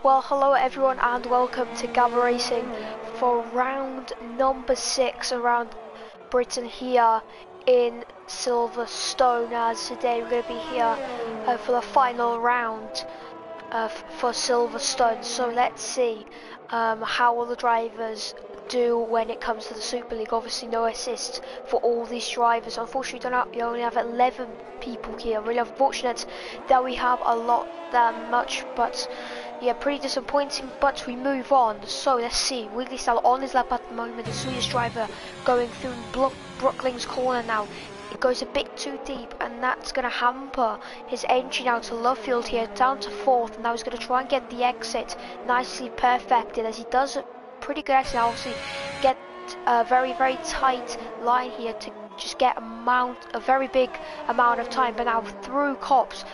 Well, hello everyone and welcome to Gavra Racing for round number 6 around Britain here in Silverstone, as today we're going to be here for the final round for Silverstone. So let's see how all the drivers do when it comes to the Super League. Obviously no assist for all these drivers. Unfortunately you only have 11 people here. Really unfortunate that we have a lot that much, but yeah, pretty disappointing, but we move on. So let's see, Wiggly Style on his lap at the moment, the Swedish driver going through Brooklyn's corner now. It goes a bit too deep, and that's going to hamper his entry now to Lovefield here, down to 4th, and now he's going to try and get the exit nicely perfected, as he does a pretty good exit. Obviously get a very tight line here to just get a very big amount of time, but now through cops,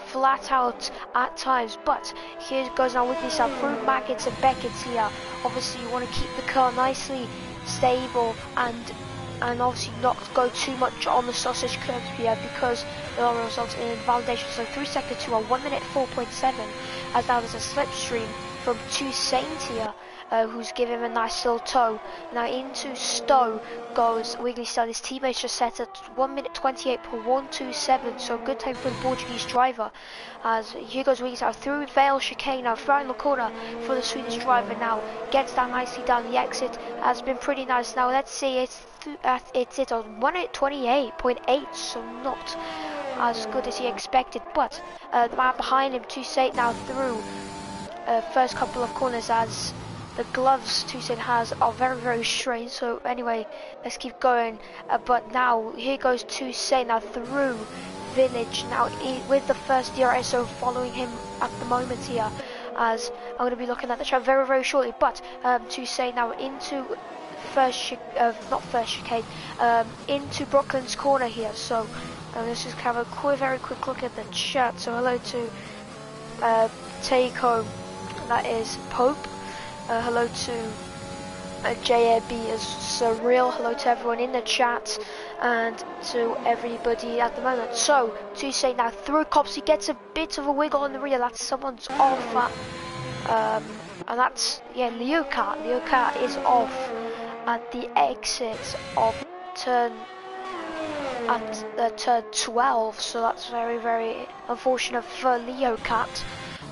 flat out at times, but here goes now Wiggly Style through Maggots and Beckett's here. Obviously you want to keep the car nicely stable and obviously not go too much on the sausage curve here, because it will result in invalidation. So 3 seconds to a 1 minute 4.7, as now there's a slipstream from 2 Saint here, who's giving him a nice little tow. Now into Stowe goes Wiggly Style. His teammates just set at 1 minute 28.127, so a good time for the Portuguese driver. As here goes Wiggly Style through Vale chicane, now final corner for the Swedish driver. Now gets down nicely down the exit, has been pretty nice. Now let's see, it's on 1 minute 28.8, so not as good as he expected, but the man behind him, 2 Saint, now through first couple of corners, as the gloves 2 Saint has are very strange. So anyway, let's keep going, but now here goes 2 Saint now through Village, now with the first DRSO following him at the moment here, as I'm going to be looking at the track very shortly. But 2 Saint now into into Brooklyn's corner here. So let's just have a very quick look at the chat. So hello to Take Home, that is Pope. Hello to JAB as Surreal. Hello to everyone in the chat and to everybody at the moment. So 2 Saint now through cops, he gets a bit of a wiggle in the rear. That's someone's off at, and that's Leocat. Leocat is off at the exit of turn 12, so that's very unfortunate for Leocat.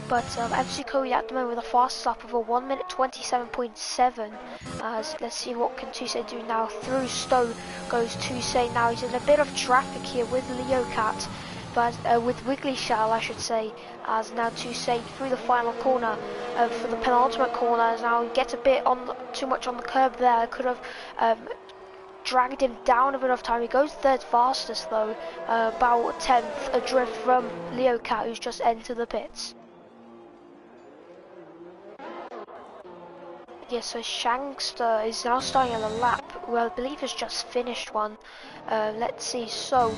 But MC Cody at the moment with a fast lap of a 1 minute 27.7. Let's see what can 2 Saint do now. Through Stowe goes 2 Saint. Now he's in a bit of traffic here with Leocat, but with Wiggly Style I should say, as now 2 Saint through the final corner for the penultimate corner, as now he gets a bit too much on the curb there. I could have dragged him down a bit of time. He goes 3rd fastest though, about 10th adrift from Leocat, who's just entered the pits. Yes, so Shankster is now starting on a lap. Well, I believe he's just finished one. Let's see. So,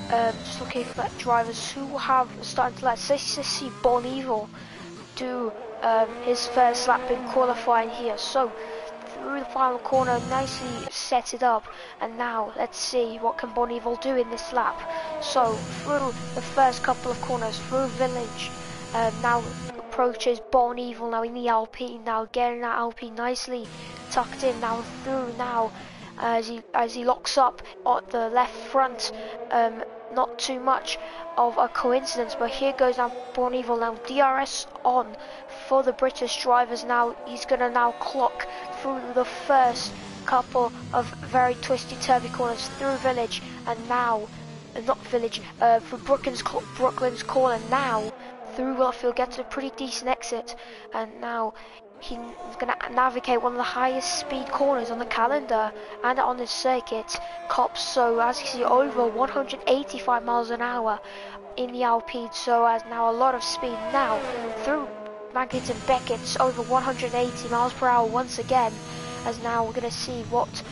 just looking for drivers who have started to let's see Born Evil do his first lap in qualifying here. So, through the final corner, nicely set it up, and now let's see what can Born Evil do in this lap. So, through the first couple of corners, through Village, now approaches Born Evil now in the Alpine, now getting that Alpine nicely tucked in, now through now as he locks up on the left front. Not too much of a coincidence, but here goes now Born Evil, now DRS on for the British drivers. Now he's gonna now clock through the first couple of very twisty turvy corners through Village, and now not Village, for Brooklyn's corner, now through Willfield, gets a pretty decent exit, and now he's going to navigate one of the highest speed corners on the calendar and on this circuit, cops. So as you see, over 185 miles an hour in the Alpine, so as now a lot of speed now through Maggots and Beckett's, over 180 miles per hour once again, as now we're going to see what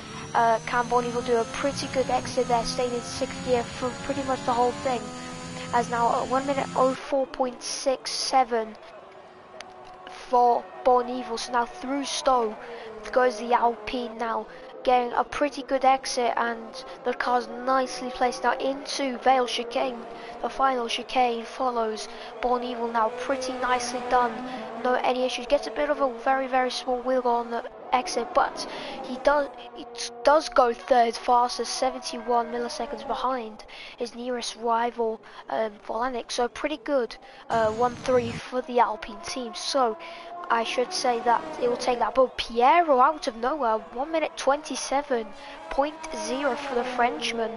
Cam Born Evil do. A pretty good exit there, staying in 6th gear for pretty much the whole thing, as now 1 minute 04.67 for Born Evil. So now through Stowe goes the Alpine, now getting a pretty good exit, and the car's nicely placed now into Vale Chicane. The final chicane follows Born Evil now, pretty nicely done, no any issues. Gets a bit of a very small wheel on the exit, but he does go third fastest, 71 milliseconds behind his nearest rival, Volanic. So pretty good, 1-3 for the Alpine team. So I should say that it will take that, but Piero out of nowhere, 1 minute 27.0 for the Frenchman,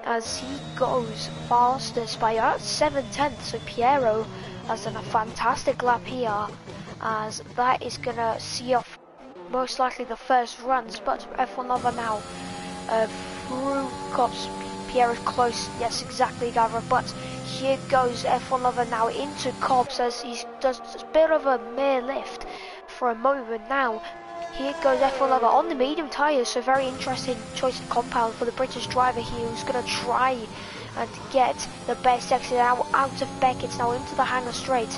as he goes fastest by about 7/10. So Piero has done a fantastic lap here, as that is gonna see off most likely the first runs. But F1 Lover now through Cops. Piero's close, yes, exactly, Gavra, but here goes F1 Lover now into Cobbs as he does a bit of a mere lift for a moment now. Here goes F1 Lover on the medium tyres, so very interesting choice of compound for the British driver here, who's going to try and get the best exit out of Beckett's now into the hangar straight,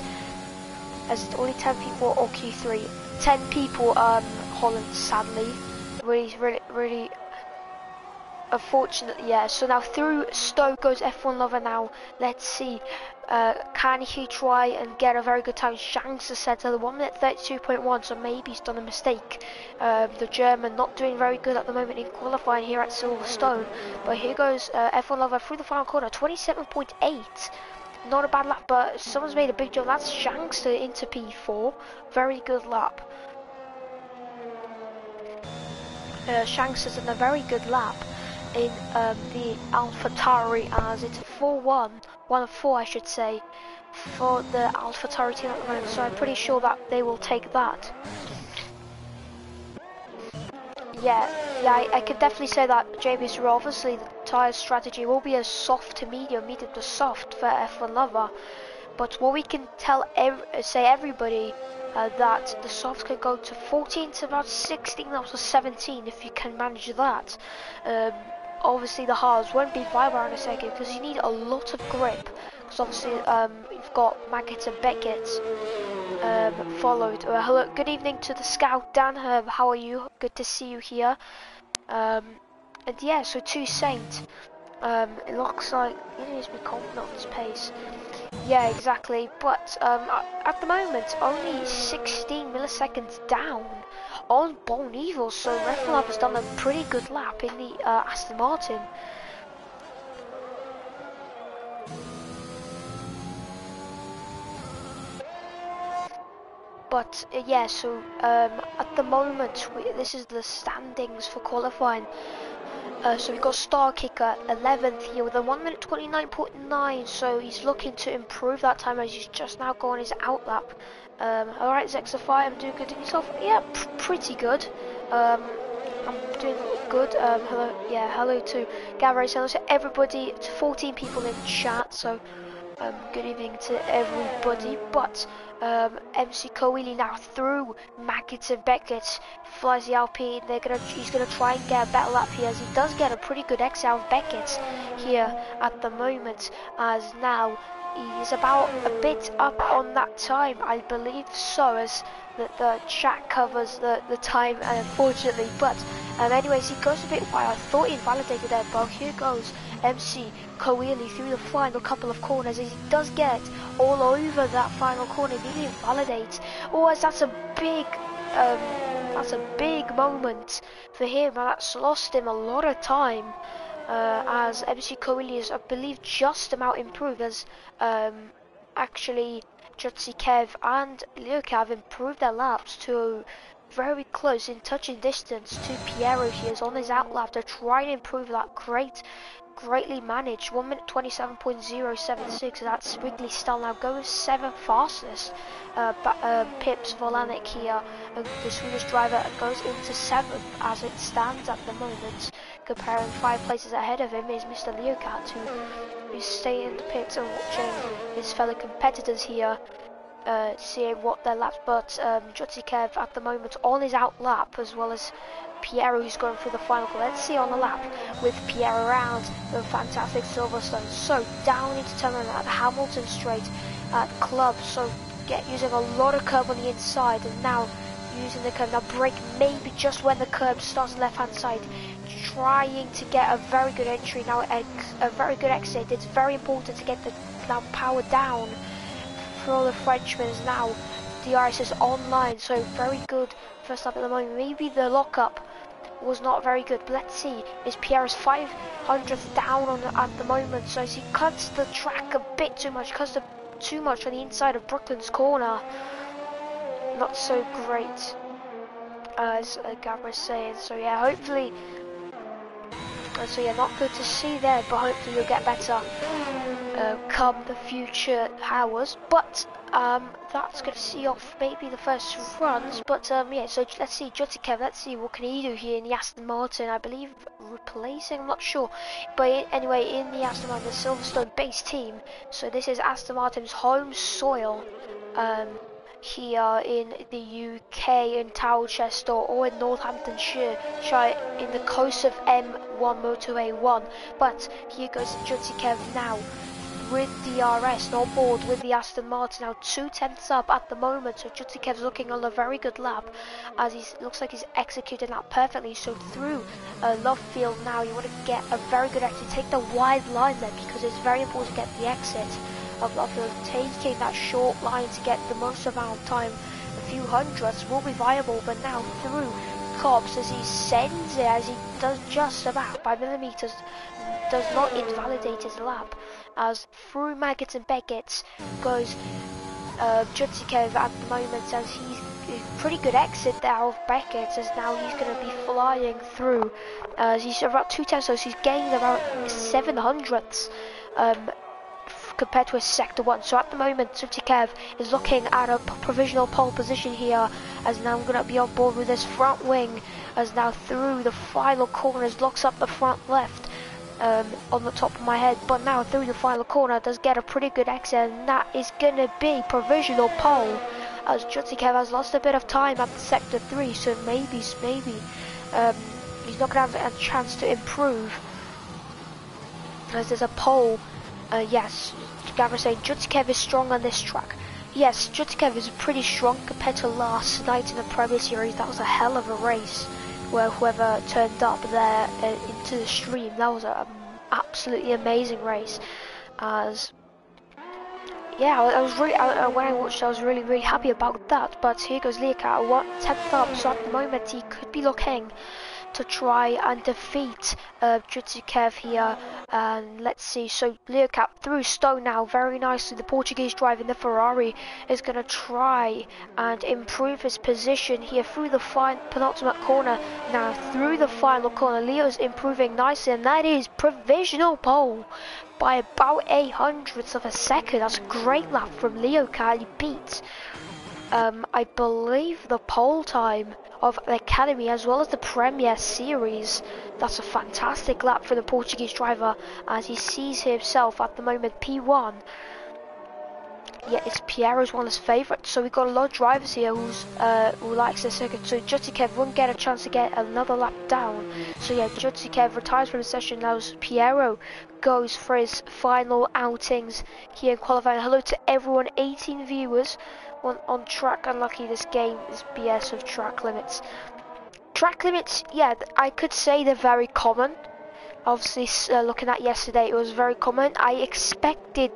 as only 10 people, or Q3, 10 people, Holland, sadly, really unfortunately, yeah. So now through Stoke goes F1 Lover now. Let's see, can he try and get a very good time? Shanks has said to the 1 minute 32.1, so maybe he's done a mistake. The German not doing very good at the moment in qualifying here at Silverstone. But here goes F1 Lover through the final corner, 27.8. Not a bad lap, but someone's made a big jump. That's Shanks into P4. Very good lap. Shanks has done a very good lap in the AlphaTauri, as it's 4-1, 1 of 4 I should say, for the AlphaTauri team at the moment, so I'm pretty sure that they will take that. Yeah, I could definitely say that JB's obviously the tyre strategy will be a soft to medium to soft for F1 Lover, but what we can say everybody that the softs could go to 14 to about 16 up to 17 if you can manage that. Obviously the hards won't be viable in a second because you need a lot of grip, because obviously you've got Maggot and Beckett followed. Hello, good evening to the scout Dan, how are you? Good to see you here. And yeah, so to Saint, it looks like he needs to be confident on his pace. Yeah, exactly, but at the moment only 16 milliseconds down on Born Evil, so Reflab has done a pretty good lap in the Aston Martin. But yeah, so at the moment this is the standings for qualifying. So we've got Star Kicker 11th here with a 1 minute 29.9, so he's looking to improve that time as he's just now gone his outlap. Alright, Zexify, I'm doing good. And yourself? Yeah, pretty good. I'm doing good. Hello to Gavra, hello to everybody, to 14 people in chat, so good evening to everybody. But MC Coeli now through Maggots and Beckett, flies the Alpine. He's gonna try and get a better lap here, as he does get a pretty good exit out of Beckett here at the moment, as now he's about a bit up on that time, I believe so, as the chat covers the time, unfortunately. But anyways, he goes a bit wide. I thought he invalidated there, but here goes MC Coeli through the final couple of corners, as he does get all over that final corner. He nearly invalidates. Oh, as that's a big moment for him, and that's lost him a lot of time. As MC Coeli is, I believe, just about improved, as actually Jutsi Kev and Luke have improved their laps to very close in touching distance to Piero. He is on his outlap to try and improve that. Greatly managed, 1 minute 27.076. That's Wrigley style now goes 7th fastest. Pips Volanic here, the Swedish driver, goes into 7th as it stands at the moment. Comparing 5 places ahead of him is Mr. Leocat, who is staying in the pits and watching his fellow competitors here, seeing what their laps. But Jutsikev at the moment on his out lap, as well as Piero, who's going through the final. Let's see on the lap with Piero around the fantastic Silverstone. So down into turn at Hamilton straight at Club, so using a lot of curve on the inside, and now using the curb. Now brake maybe just when the curb starts left hand side. Trying to get a very good entry now, a very good exit. It's very important to get the now power down for all the Frenchmen now. DRS is online, so very good first lap at the moment. Maybe the lockup was not very good, but let's see. Is Pierre's 500th down at the moment, so as he cuts the track a bit too much, too much on the inside of Brooklyn's corner. Not so great, as Gavra is saying. So yeah, hopefully. So yeah, not good to see there, but hopefully you'll get better come the future hours. But that's going to see off maybe the first runs. But yeah, so let's see, Jutikev, let's see what can he do here in the Aston Martin. I believe replacing, I'm not sure. But anyway, in the Aston Martin, the Silverstone base team. So this is Aston Martin's home soil. Here in the UK, in Towcester or in Northamptonshire, in the coast of M1 Motorway 1. But here goes Jutikev now with DRS on board with the Aston Martin, now 2/10 up at the moment. So Jutikev's looking on a very good lap, as he looks like he's executing that perfectly. So through Love Field now, you want to get a very good exit, take the wide line there, because it's very important to get the exit of Love Field. Taking that short line to get the most amount of time, a few hundredths will be viable. But now through Cobbs, as he sends it, as he does just about by millimeters, does not invalidate his lap, as through Maggots and Beckett goes Jutikev at the moment, as he's a pretty good exit there of Beckett, as now he's going to be flying through, as he's about 210, so he's gained about 700ths compared to his sector 1. So at the moment Jutikev is looking at a provisional pole position here, as now I'm going to be on board with this front wing, as now through the final corners locks up the front left on the top of my head. But now through the final corner does get a pretty good exit, and that is going to be provisional pole, as Jutikev has lost a bit of time at the sector 3, so maybe he's not going to have a chance to improve, as there's a pole. Yes, Gavra saying Jutikev is strong on this track. Yes, Jutikev is pretty strong compared to last night in the Premier Series. That was a hell of a race, where whoever turned up there into the stream, that was an absolutely amazing race. As yeah, I was really when I watched, I was really happy about that. But here goes Leocat, 1/10 up, so at the moment he could be looking to try and defeat Jutikev here. And let's see, so Leocat through Stone now very nicely. The Portuguese driver in the Ferrari is going to try and improve his position here through the penultimate corner. Now through the final corner, Leo's improving nicely, and that is provisional pole by about 0.08 of a second. That's a great lap from Leocat. He beat I believe the pole time of the Academy as well as the Premier Series. That's a fantastic lap for the Portuguese driver, as he sees himself at the moment P1. Yeah, it's Piero's one of his favourites, so we've got a lot of drivers here who likes the circuit. So Jutikev won't get a chance to get another lap down. So yeah, Jutikev retires from the session. Now Piero goes for his final outings here in qualifying. Hello to everyone, 18 viewers on track. Unlucky this game is BS of track limits. Track limits, yeah, I could say they're very common. Obviously, looking at yesterday, it was very common. I expected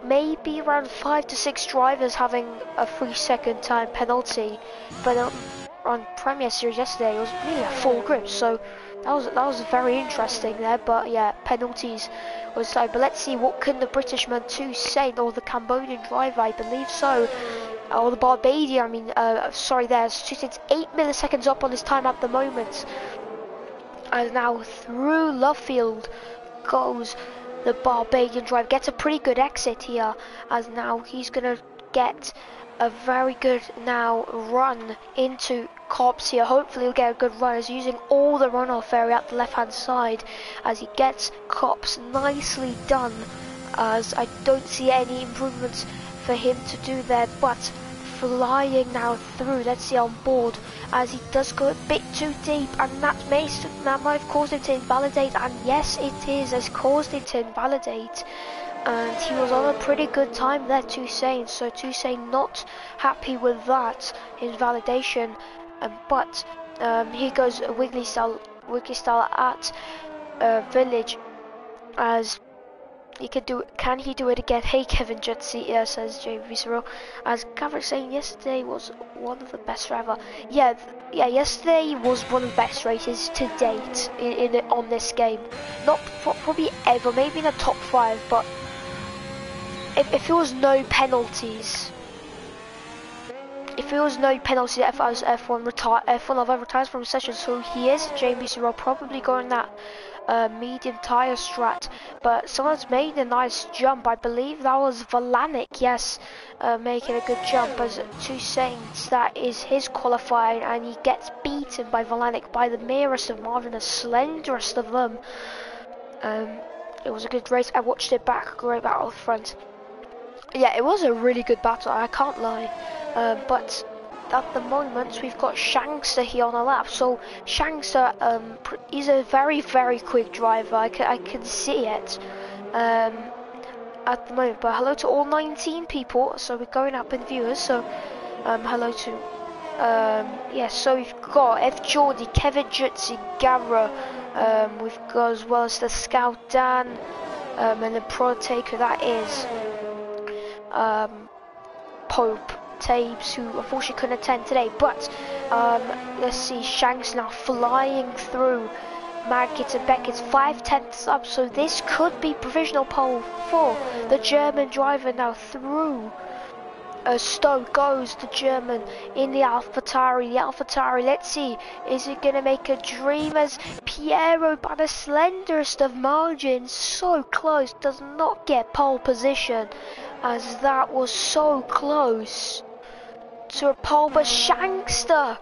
maybe around 5 to 6 drivers having a 3-second time penalty, but on Premier Series yesterday it was nearly a full group, so that was very interesting there. But yeah, penalties was so. But let's see, what can the Britishman 2 say, or the Cambodian driver, I believe so, or the Barbadian, I mean, sorry, there's 8 milliseconds up on his time at the moment. And now through Love Field goes the Barbadian driver, gets a pretty good exit here, as now he's going to get a very good now run into Cobbs here. Hopefully he'll get a good run, as using all the runoff area at the left hand side, as he gets Cobbs nicely done, as I don't see any improvements for him to do there. But flying now through, let's see on board, as he does go a bit too deep, and that might have caused him to invalidate, and yes it is, has caused him to invalidate, and he was on a pretty good time there, Toussaint. So Toussaint not happy with that, his validation, but here goes Wiggly style at Village, as he could do. Can he do it again? Hey Kevin Jutsi, yeah, says JV Cyril. As Gavra saying, yesterday was one of the best ever. Yeah, yesterday was one of the best races to date on this game. Not probably ever, maybe in the top 5, but if there was no penalties, if F1 Love retires from session, so he is JB Cyril probably going that medium tyre strat, but someone's made a nice jump. I believe that was Valanik, yes, making a good jump, as Toussaint, that is his qualifying, and he gets beaten by Valanik, by the merest of Marvin, the slenderest of them. It was a good race. I watched it back, great battle front. Yeah, it was a really good battle, I can't lie, but at the moment we've got Shankster here on a lap. So Shankster, he's a very quick driver. I can see it at the moment. But hello to all 19 people. So we're going up in viewers. So hello to yeah. So we've got F Jordy, Kevin Jutsi, Gavra. We've got as well as the Scout Dan, and the Pro Taker, that is Pope Tabes, who unfortunately couldn't attend today, but let's see, Shanks now flying through Maggots and Beckett's 5/10 up, so this could be provisional pole for the German driver now through. Stowe goes the German in the AlphaTauri, let's see, is it going to make a dream, as Piero, by the slenderest of margins, so close, does not get pole position, as that was so close to a pole, but Shankster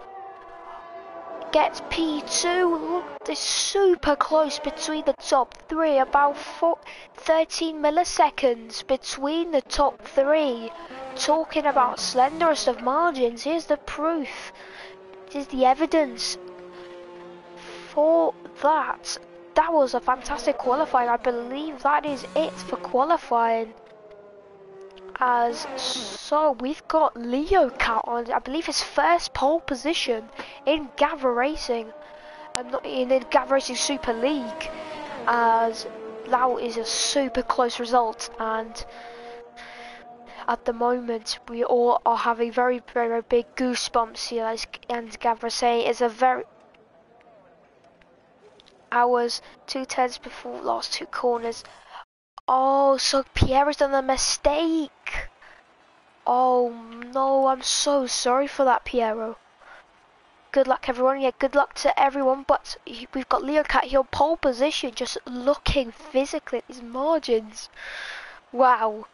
gets P2. Look, it's super close between the top 3, about 13 milliseconds between the top 3. Talking about slenderest of margins, here's the proof, here's the evidence for that. That was a fantastic qualifying. I believe that is it for qualifying. As so, we've got Leo Cat on, I believe, his first pole position in Gavra Racing, not in the Gavra Racing Super League, as that is a super close result. And at the moment, we all are having very big goosebumps here, as and Gavra saying it's a very hours 2/10 before last 2 corners. Oh, so Pierre's done a mistake. Oh no, I'm so sorry for that, Piero. Good luck everyone, yeah, good luck to everyone, but we've got Leo Cat here, pole position, just looking physically at these margins. Wow.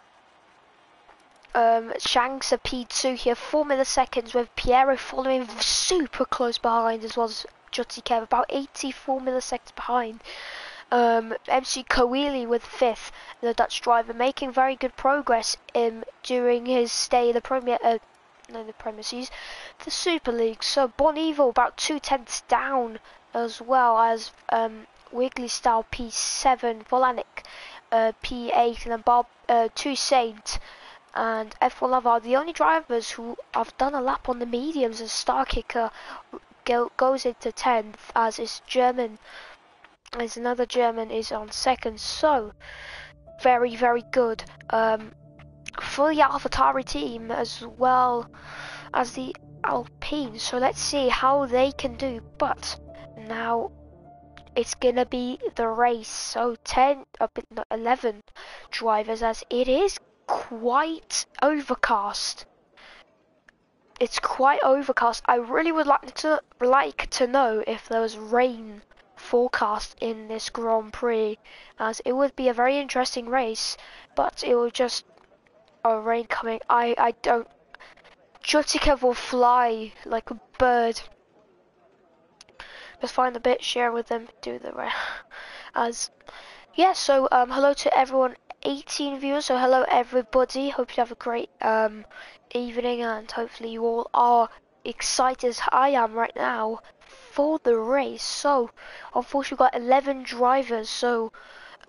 Shanks a P2 here, 4 milliseconds, with Piero following super close behind, as well as Jutsi Kev, about 84 milliseconds behind. MC Coeli with 5th, the Dutch driver, making very good progress during his stay in the the Super League. So Bon Evil about 2/10 down, as well as Wiggly Style P7, Volanik P8, and then Bob Toussaint and F1 Love are the only drivers who have done a lap on the mediums, and Star Kicker goes into 10th, as is German. As another German is on 2nd, so very good for the AlphaTauri team, as well as the Alpine. So let's see how they can do, but now it's gonna be the race. So 11 drivers, as it is quite overcast. It's quite overcast. I really would like to know if there was rain forecast in this Grand Prix, as it would be a very interesting race, but it will just rain coming. I don't. Jutica will fly like a bird. Just find a bit, share with them, do the rest. As yeah, so hello to everyone, 18 viewers. So hello everybody. Hope you have a great evening, and hopefully you all are excited as I am right now for the race. So unfortunately we've got 11 drivers, so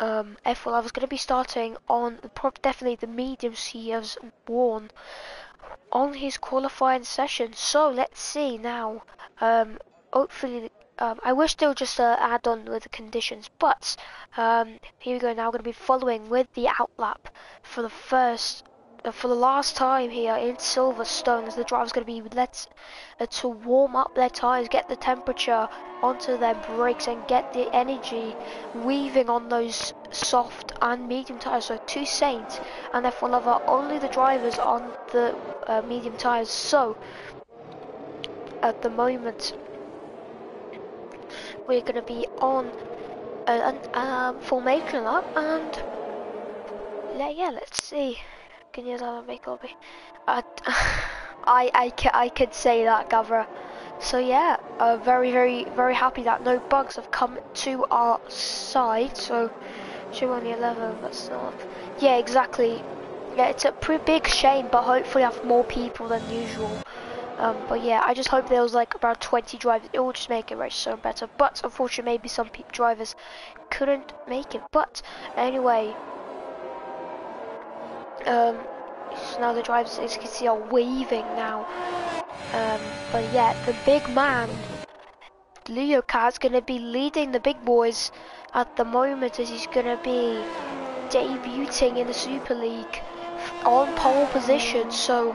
F1 I was going to be starting on definitely the mediums he has worn on his qualifying session. So let's see now. Hopefully, I wish they would just add on with the conditions, but here we go. Now, I'm going to be following with the outlap for the for the last time here in Silverstone, as the driver's going to be to warm up their tires, get the temperature onto their brakes, and get the energy weaving on those soft and medium tires. So 2 Saints and F1 Lover, only the drivers on the medium tires. So at the moment we're going to be on a formation lap, and yeah, let's see. Can you make a bit? I could say that, Gavra. So yeah, very happy that no bugs have come to our side. So show only 11, but not. Yeah, exactly. Yeah, it's a pretty big shame, but hopefully have more people than usual. But yeah, I just hope there was like about 20 drivers. It will just make it race so better. But unfortunately, maybe some drivers couldn't make it. But anyway, so now the drivers, as you can see, are waving now. But yeah, the big man, Leo Cat's gonna be leading the big boys at the moment, as he's gonna be debuting in the Super League on pole position. So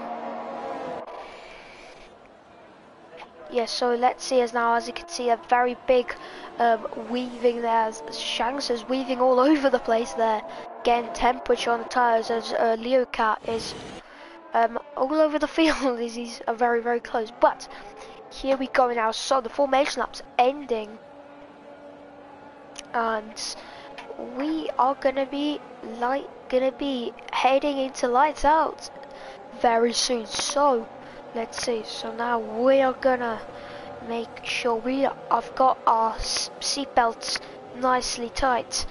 yeah, so let's see, as you can see, a very big weaving there, as Shanks is weaving all over the place there, getting temperature on the tires, as Leo Cat is all over the field, as he's very close. But here we go now, so the formation lap's ending, and we are gonna be heading into lights out very soon. So let's see, so now we are gonna make sure I've got our seatbelts nicely tight,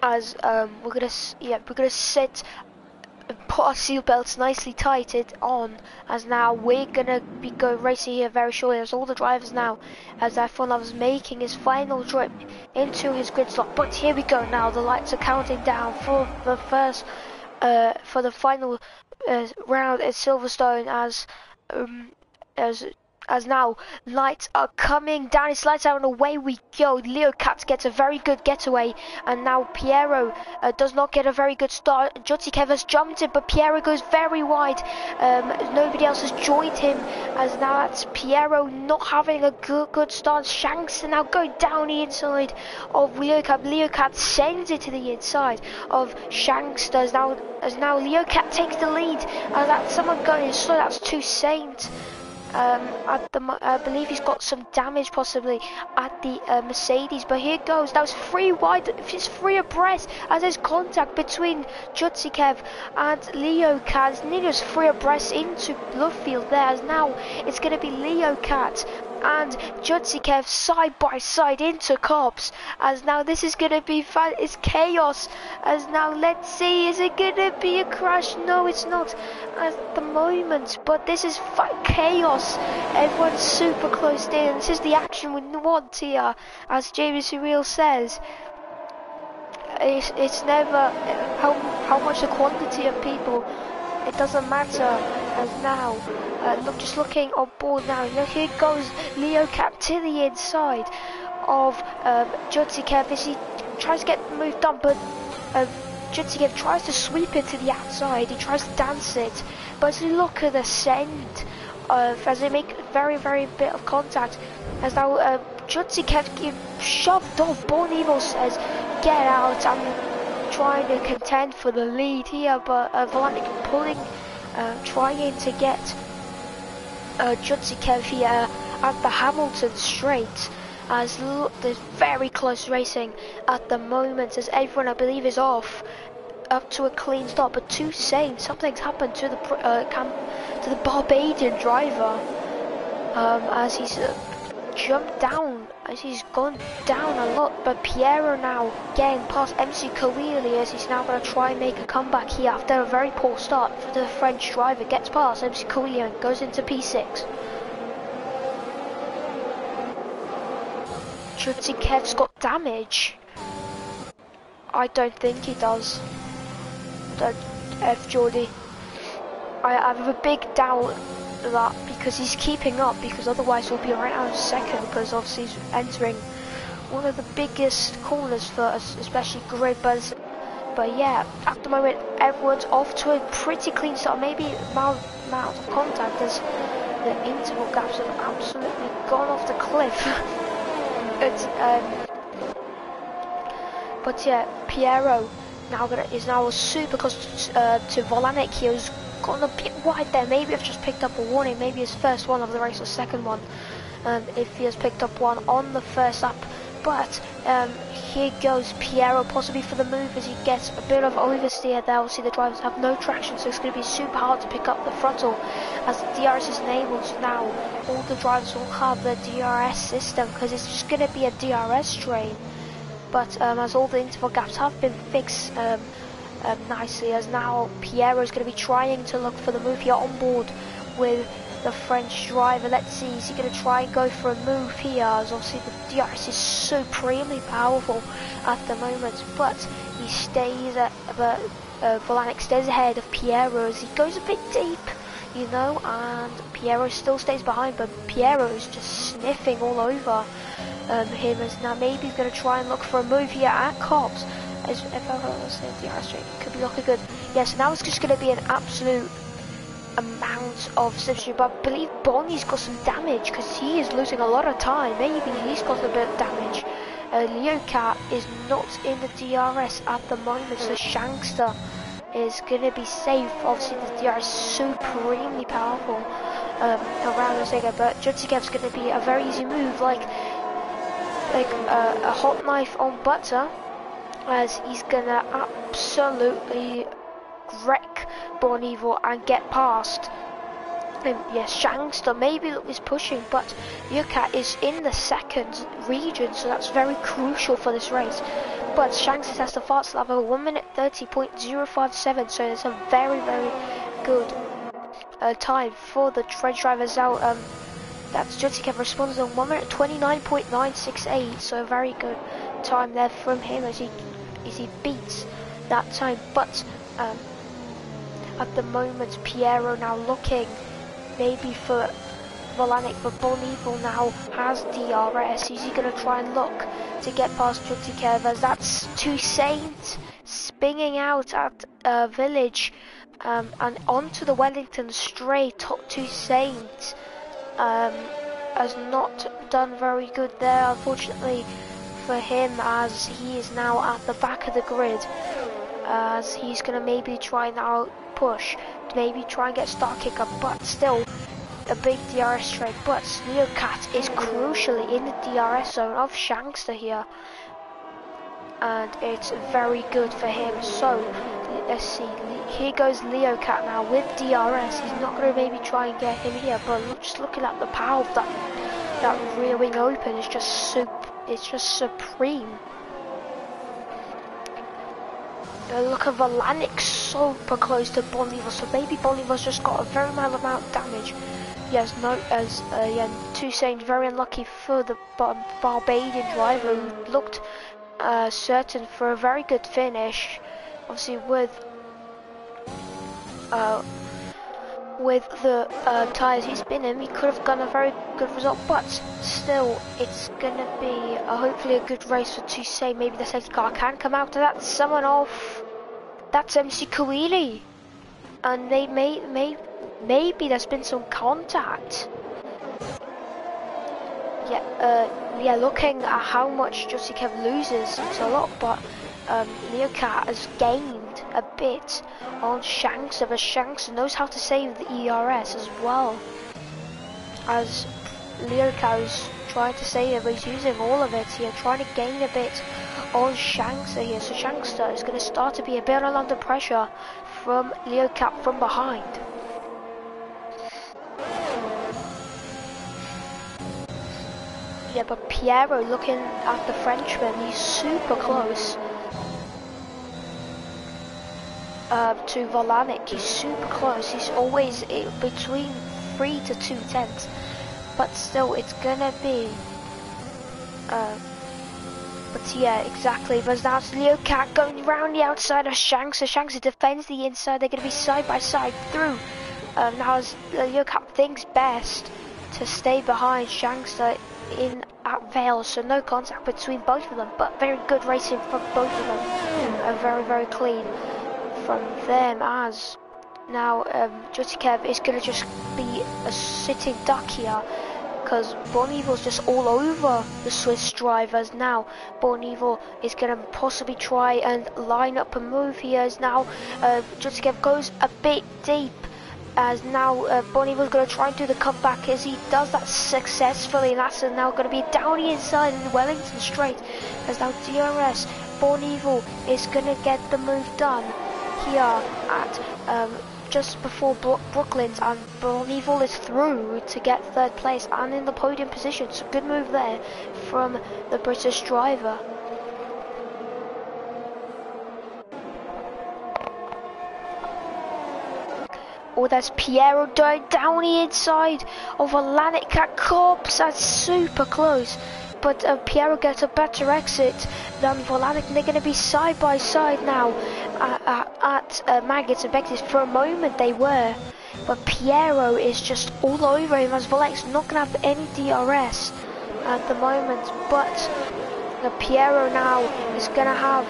as we're gonna sit and put our seatbelts nicely tighted on, as now we're gonna be going racing here very shortly, as all the drivers now, as F1 Lover's making his final trip into his grid slot. But here we go now, the lights are counting down for the first for the final round at Silverstone, as now lights are coming down. It's lights out and away we go. Leo Cat gets a very good getaway, and now Piero does not get a very good start. Jutsikev has jumped it, but Piero goes very wide. Nobody else has joined him, as now that's Piero not having a good start. Shanks now going down the inside of Leo Cat. Leo Cat sends it to the inside of Shanks, as now Leo Cat takes the lead, and that's someone going slow. That's 2 Saints. I believe he's got some damage possibly at the Mercedes, but here goes. Now it's 3 wide, it's 3 abreast, as there's contact between Jutsikev and Leo Cat. Nearly 3 abreast into Bluefield there, as now it's going to be Leo Cat and Jutsikev side by side into Cops, as now this is going to be fun. It's chaos, as now let's see, is it going to be a crash? No, it's not at the moment, but this is chaos. Everyone's super close in. This is the action we want here, as James Surreal says. It's never how much the quantity of people, it doesn't matter. As now just looking on board now, here goes Leo Cat to the inside of Jutsikev as he tries to get moved done, but Jutsikev tries to sweep it to the outside. He tries to dance it, but as you look at the send as they make very bit of contact, as now Jutsikev shoved off. Born Evil says get out, I'm trying to contend for the lead here, but Volantic pulling, trying to get Jutsikev here at the Hamilton straight, as there's very close racing at the moment, as everyone I believe is off up to a clean start. But 2 Saints, something's happened to the Barbadian driver, as he's jumped down, as he's gone down a lot. But Piero now getting past MC Coeli, as he's now going to try and make a comeback here after a very poor start for the French driver. Gets past MC Coeli and goes into P6. Jutsikev's got damage? I don't think he does. F Jordy. I have a big doubt that, because he's keeping up, because otherwise he'll be right out in second, because obviously he's entering one of the biggest corners for us, especially grid. But yeah, at the moment everyone's off to a pretty clean start. Maybe amount of contact as the interval gaps have absolutely gone off the cliff. It's but yeah, Piero is now super close to Volanik. He was gone a bit wide there. Maybe I've just picked up a warning. Maybe his first one of the race or second one. If he has picked up one on the first lap. But here goes Piero, possibly for the move as he gets a bit of oversteer there. Obviously the drivers have no traction, so it's going to be super hard to pick up the throttle as the DRS is enabled. Now all the drivers will have the DRS system because it's just going to be a DRS drain. But as all the interval gaps have been fixed nicely, as now Piero is going to be trying to look for the move here on board with the French driver. Let's see, is he going to try and go for a move here, as obviously the DRS is supremely powerful at the moment, but he stays Volanik stays ahead of Piero as he goes a bit deep, you know, and Piero still stays behind, but Piero is just sniffing all over him, as now maybe he's going to try and look for a move here at Cops. As if I was saying the DRS rate could be looking good. Yeah, so now it's just going to be an absolute amount of substitute, but I believe Bonnie's got some damage because he is losing a lot of time. Maybe he's got a bit of damage. Leocat is not in the DRS at the moment, so Shankster is going to be safe. Obviously the DRS is supremely powerful around the Sega, but Jutsikev's going to be a very easy move, like a hot knife on butter, as he's going to absolutely wreck Born Evil and get past. Yes, Shankster maybe is pushing, but Leocat is in the second region, so that's very crucial for this race. But Shankster has the fastest lap of 1 minute 30.057, so it's a very, very good time for the French drivers out. That's Jutsikev responds on 1 minute 29.968, so a very good time there from him as he beats that time. But at the moment Piero now looking maybe for Volanik, but Bon Evil now has DRS. Is he going to try and look to get past Jutikev, as that's Toussaint spinning out at Village and onto the Wellington straight. Toussaint has not done very good there, unfortunately for him, as he is now at the back of the grid, as he's going to maybe try now push, maybe try and get start kicker, but still a big DRS straight. But Leocat is crucially in the DRS zone of Shankster here, and it's very good for him. So let's see, here goes Leocat now with DRS. He's not going to maybe try and get him here, but just looking at the power of that rear wing open is just supreme. Look at Volanik super close to Bolivar, so maybe Bolivar's just got a very mild amount of damage. Yes, no, as Toussaint very unlucky for the Barbadian driver, who looked certain for a very good finish. Obviously with the tyres he's been in, he could have gotten a very good result, but still it's gonna be hopefully a good race for Toussaint. Maybe the safety car can come out to that. Someone off, that's MC Kouili, and they maybe there's been some contact. Yeah, looking at how much Jutikev loses, it's a lot, but Leocat has gained a bit on Shankster, but Shankster knows how to save the ERS as well, as Leocat is trying to save it, but he's using all of it here, trying to gain a bit on Shankster here. So Shankster is going to start to be a bit under pressure from Leocat from behind. Yeah, but Piero looking at the Frenchman, he's super close to Volanik. He's super close. He's always between 3 to 2 tenths, but still it's gonna be But yeah, exactly. But now it's Leo Cat going round the outside of Shankster. Shankster defends the inside. They're going to be side by side through. Now as Leo Cat thinks best to stay behind Shankster in at Vale, so no contact between both of them, but very good racing from both of them. Very, very clean from them, as now Jutikev is going to just be a sitting duck here, because Born Evil's just all over the Swiss drivers. Now Born Evil is going to possibly try and line up a move here, as now Jutikev goes a bit deep, as now Born Evil's going to try and do the comeback, as he does that successfully, and that's now going to be down the inside in Wellington Straight, as now DRS Born Evil is going to get the move done here at just before Brooklands, and Born Evil is through to get third place and in the podium position, so good move there from the British driver. Oh, there's Piero down the inside of Alanik at Corps. That's super close. But Piero gets a better exit than Volanik. They're going to be side by side now at Maggots and Vectis. For a moment they were. But Piero is just all over him, as Volanik's not going to have any DRS at the moment. But Piero now is going to have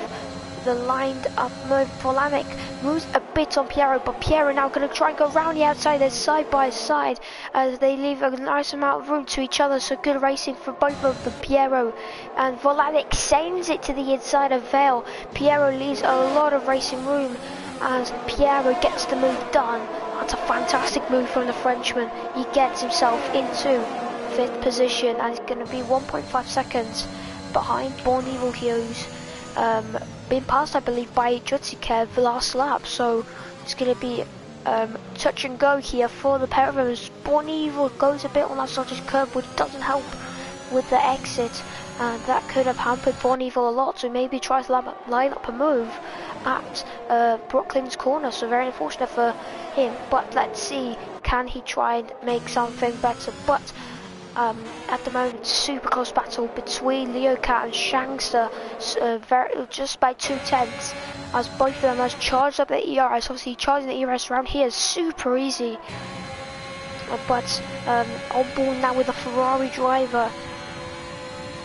the lined up move. Volanik moves a bit on Piero, but Piero now going to try and go round the outside. They're side by side as they leave a nice amount of room to each other, so good racing for both of them. Piero and Volanik sends it to the inside of Vale. Piero leaves a lot of racing room as Piero gets the move done. That's a fantastic move from the Frenchman. He gets himself into 5th position, and he's going to be 1.5 seconds behind Born Evil Hughes. Been passed, I believe, by Jutsikev last lap, so it's going to be touch and go here for the pair of them. Born Evil goes a bit on that Scottish curb, which doesn't help with the exit, and that could have hampered Born Evil a lot, so maybe tries to line up a move at Brooklyn's corner, so very unfortunate for him. But let's see, can he try and make something better? But at the moment, super close battle between Leo Cat and Shankster, just by 2/10, as both of them has charged up the ERS. Obviously, charging the ERS around here is super easy. But on board now with a Ferrari driver,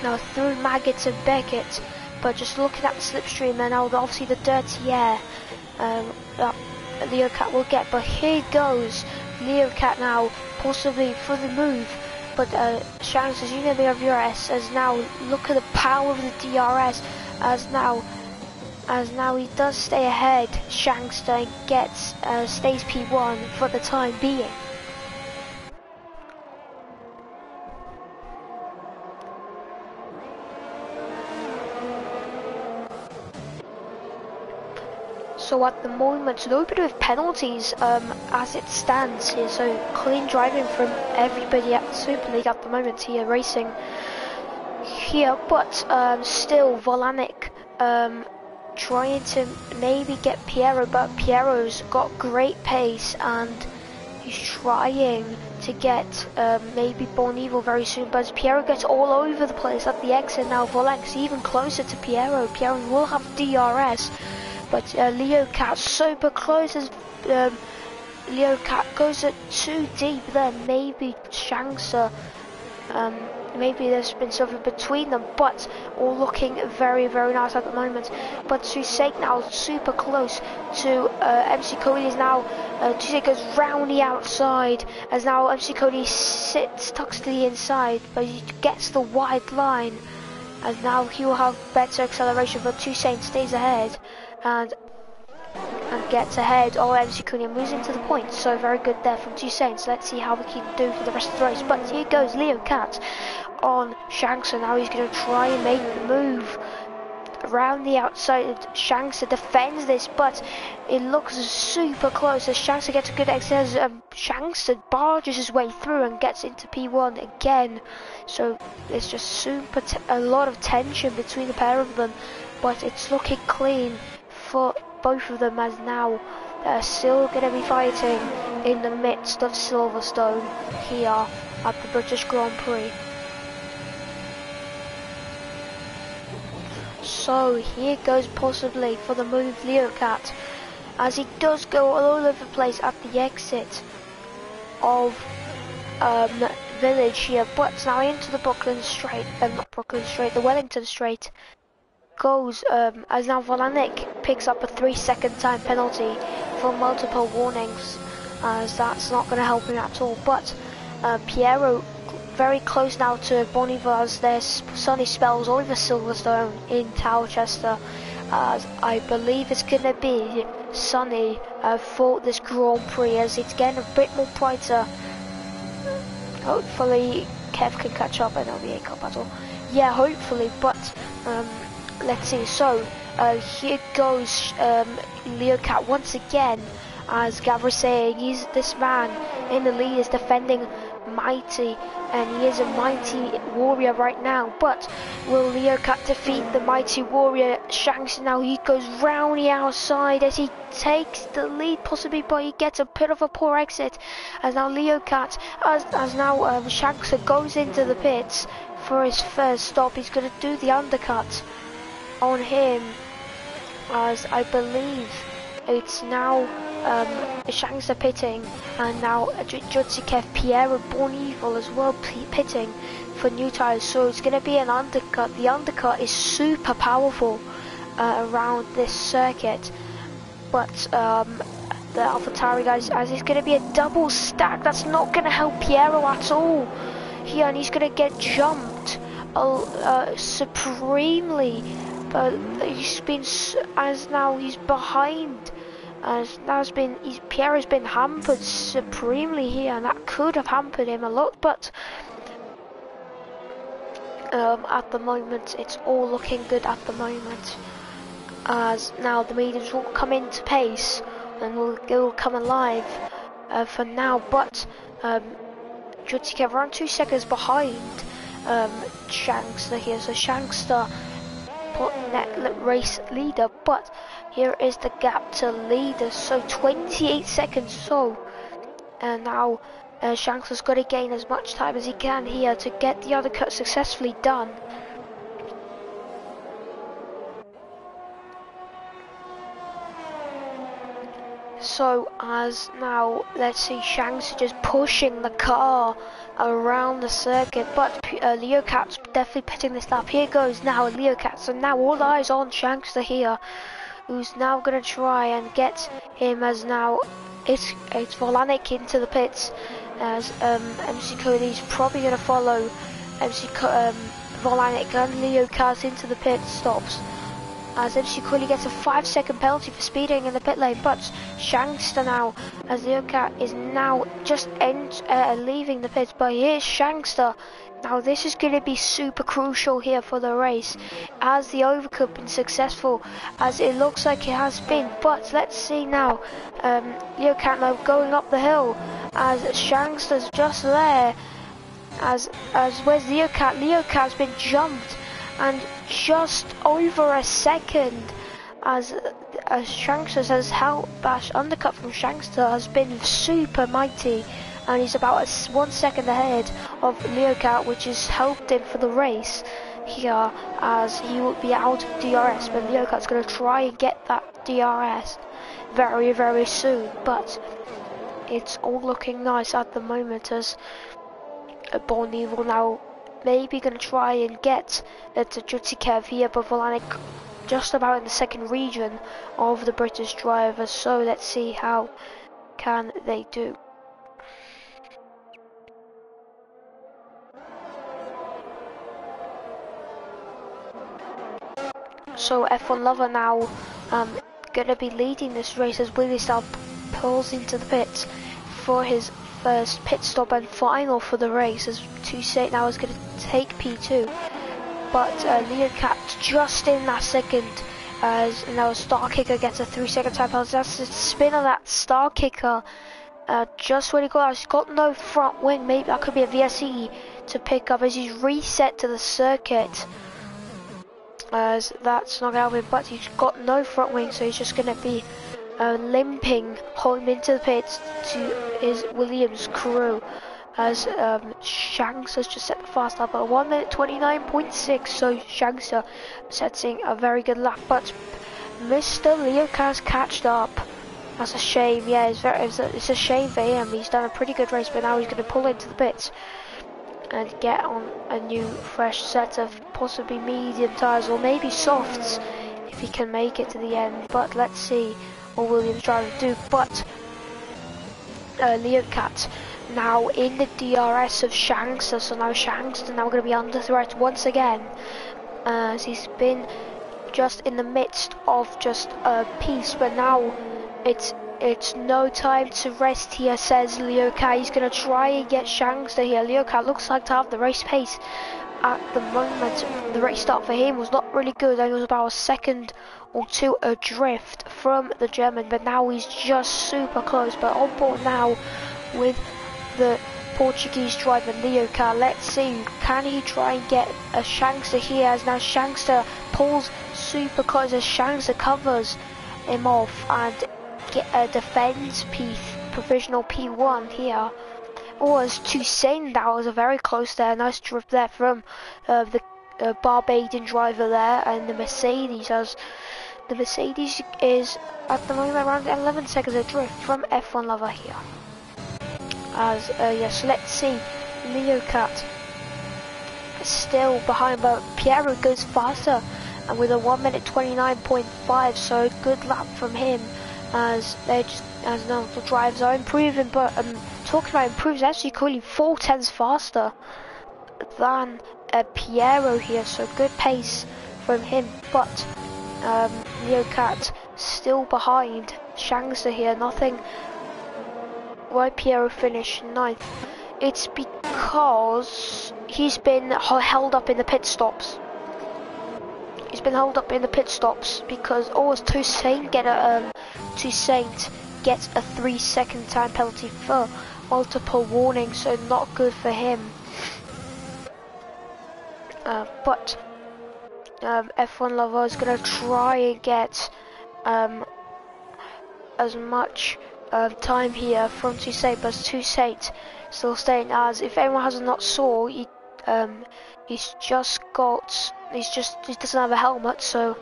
now through Maggots and Beckett, but just looking at the slipstream there now, obviously the dirty air that Leo Cat will get. But here goes Leo Cat now, possibly for the move. But Shankster's using the DRS, as now look at the power of the DRS, as now he does stay ahead. Shankster gets stays P1 for the time being. So at the moment, no bit of penalties as it stands here. So clean driving from everybody at the Super League at the moment here, racing here. But still, Volanik trying to maybe get Piero, but Piero's got great pace and he's trying to get maybe Born Evil very soon. But as Piero gets all over the place at the exit now, Volanik's even closer to Piero. Piero will have DRS. But Leo Cat super close, as Leo Cat goes at too deep there. Maybe Shankster, maybe there's been something between them, but all looking very, very nice at the moment. But Tusek now super close to MC Cody. Is now Tusek goes round the outside, as now MC Cody tucks to the inside, but he gets the wide line, as now he will have better acceleration. But Tusek stays ahead and gets ahead of MC Cooney and moves into the point. So very good there from Two Saints. Let's see how we can do for the rest of the race. But here goes Leo Cat on Shankster. Now he's going to try and make the move around the outside. Shankster defends this, but it looks super close as Shankster gets a good exit. Shankster barges his way through and gets into P1 again. So it's just a lot of tension between the pair of them, but it's looking clean for both of them, as now they're still going to be fighting in the midst of Silverstone here at the British Grand Prix. So here goes possibly for the move Leocat, as he does go all over the place at the exit of village here, but now into the Brooklyn Straight, not Brooklyn Straight, the Wellington Straight goes, as now Volanik picks up a 3-second time penalty for multiple warnings, as that's not going to help him at all. But Piero very close now to Boniver, as there's sunny spells all over Silverstone in Towchester, as I believe it's going to be sunny for this Grand Prix, as it's getting a bit more brighter. Hopefully Kev can catch up. I know the A-Cup battle. Yeah, hopefully, but let's see. So here goes Leocat once again, as Gavra saying this man in the lead is defending mighty, and he is a mighty warrior right now. But will Leocat defeat the mighty warrior Shanks? Now he goes round the outside as he takes the lead possibly, but he gets a bit of a poor exit, as now Leocat, as now Shanks goes into the pits for his first stop. He's going to do the undercut on him, as I believe it's now Shanks are pitting, and now Jutsikev, Pierre and Born Evil as well pitting for new tyres, so it's going to be an undercut. The undercut is super powerful around this circuit, but the AlphaTauri guys, as it's going to be a double stack, that's not going to help Piero at all here, and he's going to get jumped supremely, but he's been, as now he's behind, as now Piero's been hampered supremely here, and that could have hampered him a lot, but at the moment it's all looking good at the moment, as now the mediums will come into pace and will come alive for now. But Jutsikev around 2 seconds behind Shankster here, so Shankster race leader, but here is the gap to leader, so 28 seconds. So and now Shanks has got to gain as much time as he can here to get the undercut successfully done. So as now, let's see, Shanks just pushing the car around the circuit, but Leocat's definitely pitting this lap. Here goes now Leocat, so now all eyes on Shanks here, who's now going to try and get him, as now it's Volanik into the pits, as MC Cody's probably going to follow Volanik and Leocat into the pit stops, as MC Cody gets a 5-second penalty for speeding in the pit lane. But Shankster now, as Leocat is now just leaving the pits, but here's Shankster. Now this is going to be super crucial here for the race, as the overcut been successful, as it looks like it has been. But let's see now, Leocat now going up the hill, as Shankster's just there, as where's Leocat? Leocat's been jumped, and just over a second, as Shankster has helped bash. Undercut from Shankster has been super mighty, and he's about 1 second ahead of Leocat, which has helped him for the race here, as he will be out of DRS, but Leocat's going to try and get that DRS very, very soon. But it's all looking nice at the moment, as Born Evil now maybe going to try and get to Jutsikev here, but Volanik just about in the second region of the British drivers, so let's see how can they do. So F1 Lover now going to be leading this race, as Willie Star pulls into the pits for his first pit stop and final for the race, as Toussaint now is going to take P2, but Leocat just in that second, as now Star Kicker gets a 3-second time penalty. That's the spin of that Star Kicker, just when he got out. He's got no front wing, maybe that could be a VSE to pick up, as he's reset to the circuit, as that's not going to happen, but he's got no front wing, so he's just going to be limping home into the pits to his Williams crew, as Shanks has just set the fast lap at 1 minute 29.6, so Shanks setting a very good lap, but Mr. Leocar's catched up. That's a shame. Yeah, it's a shame for him. He's done a pretty good race, but now he's going to pull into the pits and get on a new fresh set of possibly medium tyres or maybe softs if he can make it to the end. But let's see what Williams drivers do. But Leocat now in the DRS of Shankster, so now Shankster now going to be under threat once again, as he's been just in the midst of just a piece, but now it's no time to rest here, says Leocat. He's going to try and get Shankster here. Leocat looks like to have the race pace at the moment. The race start for him was not really good. He was about a second or two adrift from the German, but now he's just super close. But on board now with the Portuguese driver Leocat. Let's see, can he try and get a Shankster here, as now Shankster pulls super close as Shankster covers him off and defends provisional P1 here. Or as Toussaint, that was a very close there, nice drift there from the Barbadian driver there, and the Mercedes, as the Mercedes is at the moment around 11 seconds adrift from F1 Lover here. As yes, let's see, Leocat still behind, but Piero goes faster and with a 1 minute 29.5, so good lap from him, as they just, as now the drivers are improving. But talking about improves, actually currently 4/10 faster than Piero here, so good pace from him. But Leocat still behind Shankster here. Nothing. Why Piero finished 9th? It's because he's been held up in the pit stops. He's been held up in the pit stops because Toussaint gets a 3-second time penalty for multiple warnings, so not good for him. But F1 Lover is going to try and get as much time here from Toussaint, but Toussaint still staying, as if anyone has not saw, he doesn't have a helmet, so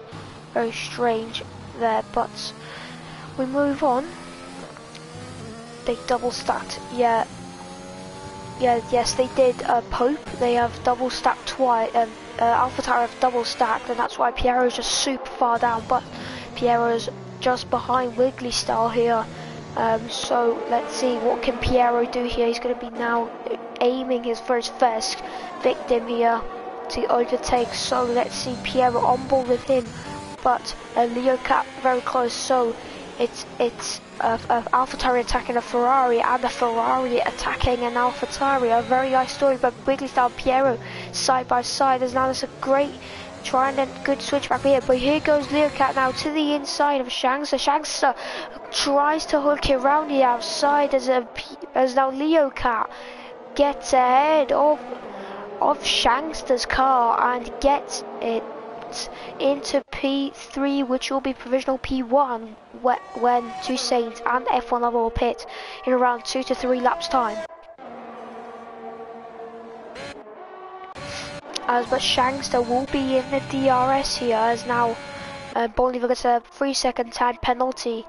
very strange there. But we move on. They double stacked, yes they did. Pope, they have double stacked twice, AlphaTauri have double stacked, and that's why Piero's just super far down, but Piero's just behind Wiggly Star here. So let's see, what can Piero do here? He's going to be now aiming for his first victim here to overtake, so let's see Piero on board with him, but Leocat very close, so it's AlphaTauri attacking a Ferrari and a Ferrari attacking an AlphaTauri. A very nice story, but Wiggly Star and Piero side by side, as now there's a great trying a good switchback here, but here goes Leocat now to the inside of Shankster. Shankster tries to hook it around the outside as now Leocat gets ahead of Shankster's car and gets it into P3, which will be provisional P1 when Toussaint and F1 Lover will pit in around 2 to 3 laps time. But Shankster will be in the DRS here, as now Bolivar gets a 3-second time penalty.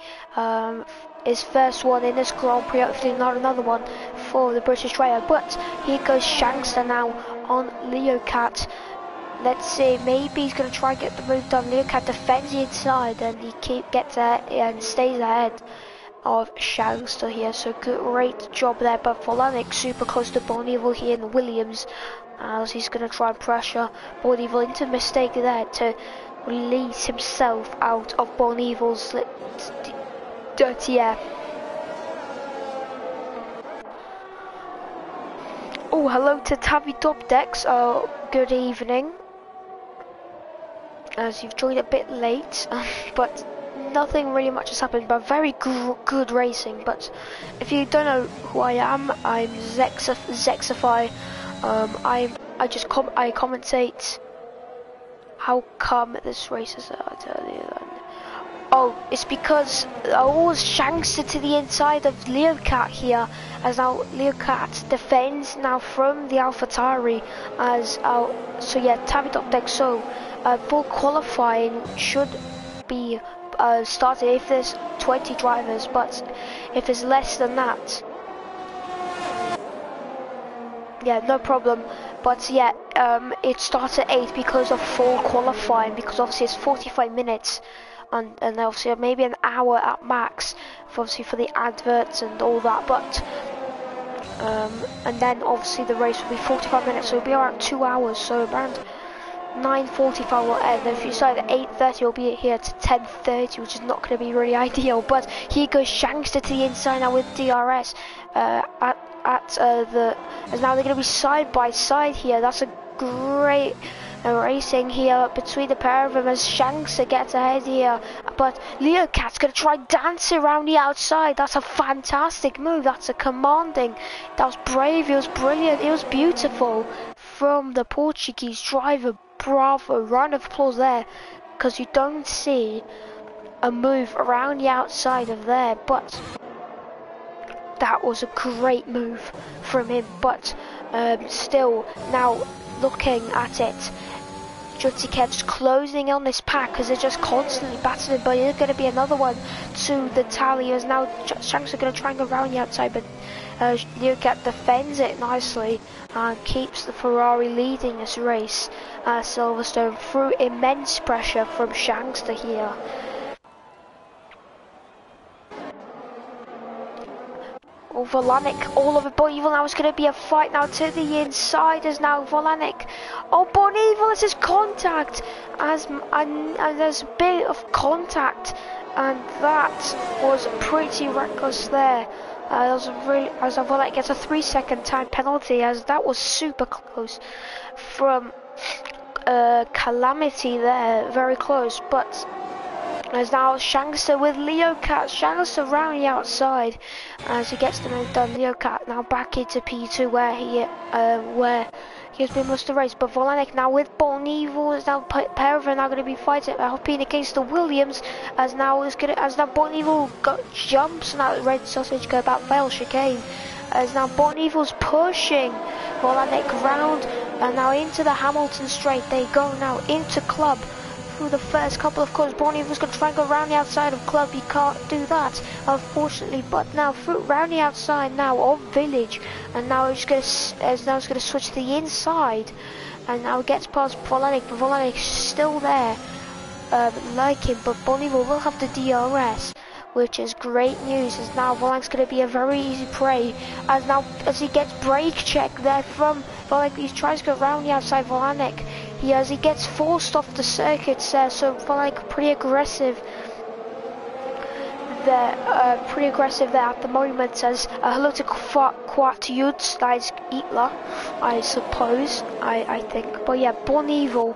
His first one in this Grand Prix, hopefully not another one for the British driver. But here goes Shankster now on Leocat. Let's see, maybe he's going to try and get the move done. Leocat defends the inside and he gets ahead and stays ahead of Shankster here, so great job there. But Volanik super close to Bonival here in the Williams, as he's going to try and pressure Bonival into a mistake there to release himself out of Bonival's dirty air. Oh, hello to Tabby Top Decks. Good evening, as you've joined a bit late, but nothing really much has happened, but very good racing. But if you don't know who I am, I'm Zexify. I commentate. How come this race is earlier than Oh, it's because I always shanks it to the inside of Leocat here, as now Leocat defends now from the AlphaTauri, as so yeah, Tavi top deck. So full qualifying should be started if there's 20 drivers, but if there's less than that, yeah, no problem. But yeah, it starts at 8 because of full qualifying, because obviously it's 45 minutes. And obviously maybe an hour at max, obviously for the adverts and all that, but and then obviously the race will be 45 minutes, so it'll be around 2 hours, so around 9:45 will end. If you start at 8:30, you'll be here to 10:30, which is not going to be really ideal. But here goes Shankster to the inside now with DRS as now they're going to be side by side here. That's a great racing here between the pair of them as Shankster gets ahead here, but Leocat's going to try dance around the outside. That's a fantastic move. That's a commanding. That was brave. It was brilliant. It was beautiful from the Portuguese driver. Bravo. Round of applause there, because you don't see a move around the outside of there, but that was a great move from him. But still, now looking at it, Jutsi Kev's closing on this pack because they're just constantly battling, but there's going to be another one to the tally as now Shanks are going to try and go around the outside, but Leocat defends it nicely and keeps the Ferrari leading this race. Silverstone through immense pressure from Shankster here. Oh, Volanik all over Bonneville. Now it's going to be a fight now to the inside as now Volanik. Oh, Bonneville, this is contact and there's a bit of contact, and that was pretty reckless there. That was really, as Volanik gets a 3-second time penalty, as that was super close from Calamity there, very close. But as now Shankster with Leocat, Shankster around the outside as he gets the move done. Leocat now back into P2 where he has been most of the race, but Volanik now with Bonneville is now pair of them now going to be fighting Alpine against the Williams as now Bonneville jumps now the red sausage go about fail chicane as now Bonneville's pushing Volanik round and now into the Hamilton straight. They go now into Club. Through the first couple of corners, Bonneville's going to try and go around the outside of Club. He can't do that, unfortunately. But now through round the outside now of Village, and now he's going to switch to the inside, and now gets past Volanik. But Volanik's still there, like him. But Bonneville will have the DRS, which is great news. As now Volanik's going to be a very easy prey. As he gets brake check there from Volanik, he tries to go around the outside Volanik. He gets forced off the circuits there, so Volanik pretty aggressive there, at the moment. As hello to Quat-Yuds, that is Hitler, I suppose, I think. But yeah, Bonneville,